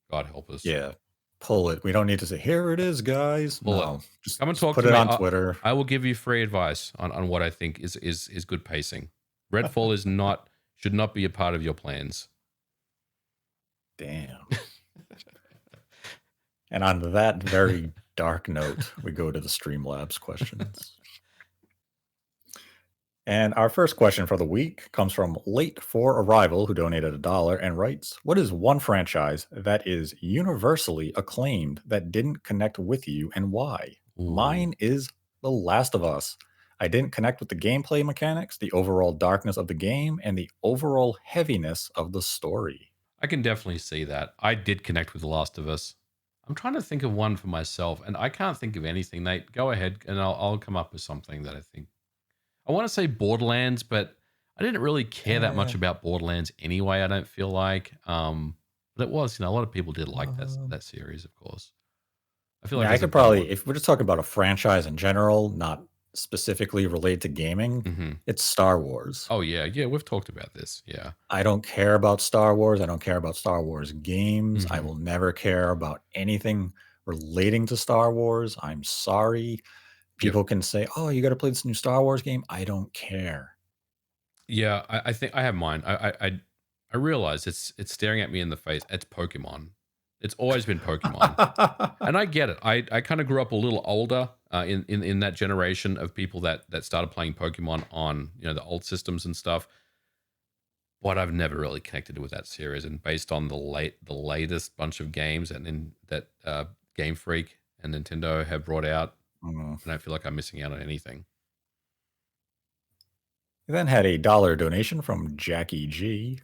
God help us. Yeah, pull it. We don't need to say, here it is, guys. Pull it. No, just, Come and just talk put to it me. on Twitter. I will give you free advice on what I think is good pacing. Redfall should not be a part of your plans. Damn. And on that very dark note, we go to the Streamlabs questions. And our first question for the week comes from Late for Arrival, who donated $1 and writes, what is one franchise that is universally acclaimed that didn't connect with you and why? Ooh. Mine is The Last of Us. I didn't connect with the gameplay mechanics, the overall darkness of the game, and the overall heaviness of the story. I can definitely see that. I did connect with The Last of Us. I'm trying to think of one for myself, and I can't think of anything. Nate, go ahead, and I'll come up with something that I think. I want to say Borderlands, but I didn't really care that much about Borderlands anyway. I don't feel like, but it was, a lot of people did like that series, of course. I feel like I could probably, if we're just talking about a franchise in general, not specifically related to gaming, it's Star Wars. Oh yeah, we've talked about this. Yeah, I don't care about Star Wars. I don't care about Star Wars games. I will never care about anything relating to Star Wars. I'm sorry. People can say, "Oh, you got to play this new Star Wars game." I don't care. Yeah, I think I have mine. I realize it's staring at me in the face. It's Pokemon. It's always been Pokemon, and I get it. I kind of grew up a little older in that generation of people that started playing Pokemon on the old systems and stuff. But I've never really connected with that series, and based on the latest bunch of games and that Game Freak and Nintendo have brought out, I don't feel like I'm missing out on anything. We then had a $1 donation from Jackie G.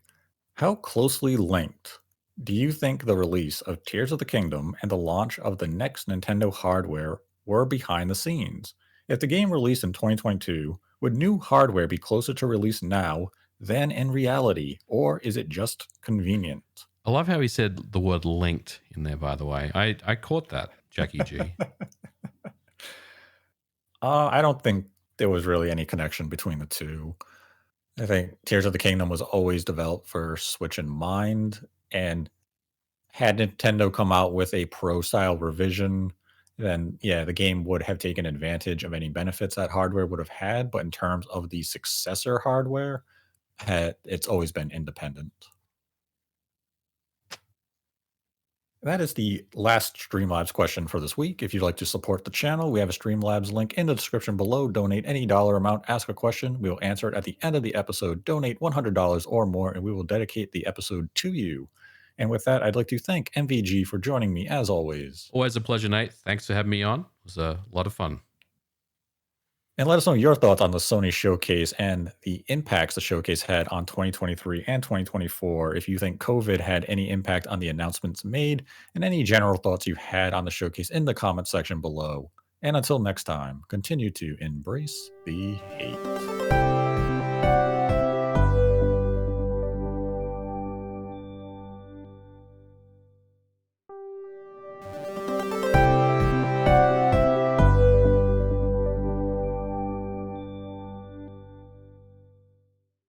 How closely linked do you think the release of Tears of the Kingdom and the launch of the next Nintendo hardware were behind the scenes? If the game released in 2022, would new hardware be closer to release now than in reality, or is it just convenient? I love how he said the word linked in there, by the way. I caught that, Jackie G. I don't think there was really any connection between the two. I think Tears of the Kingdom was always developed for Switch in mind, and had Nintendo come out with a pro style revision, then yeah, the game would have taken advantage of any benefits that hardware would have had. But in terms of the successor hardware, it's always been independent. That is the last Streamlabs question for this week. If you'd like to support the channel, we have a Streamlabs link in the description below. Donate any dollar amount, ask a question. We will answer it at the end of the episode. Donate $100 or more, and we will dedicate the episode to you. And with that, I'd like to thank MVG for joining me as always. Always a pleasure, Nate. Thanks for having me on. It was a lot of fun. And let us know your thoughts on the Sony showcase and the impacts the showcase had on 2023 and 2024. If you think COVID had any impact on the announcements made, and any general thoughts you had on the showcase in the comment section below. And until next time, continue to embrace the hate.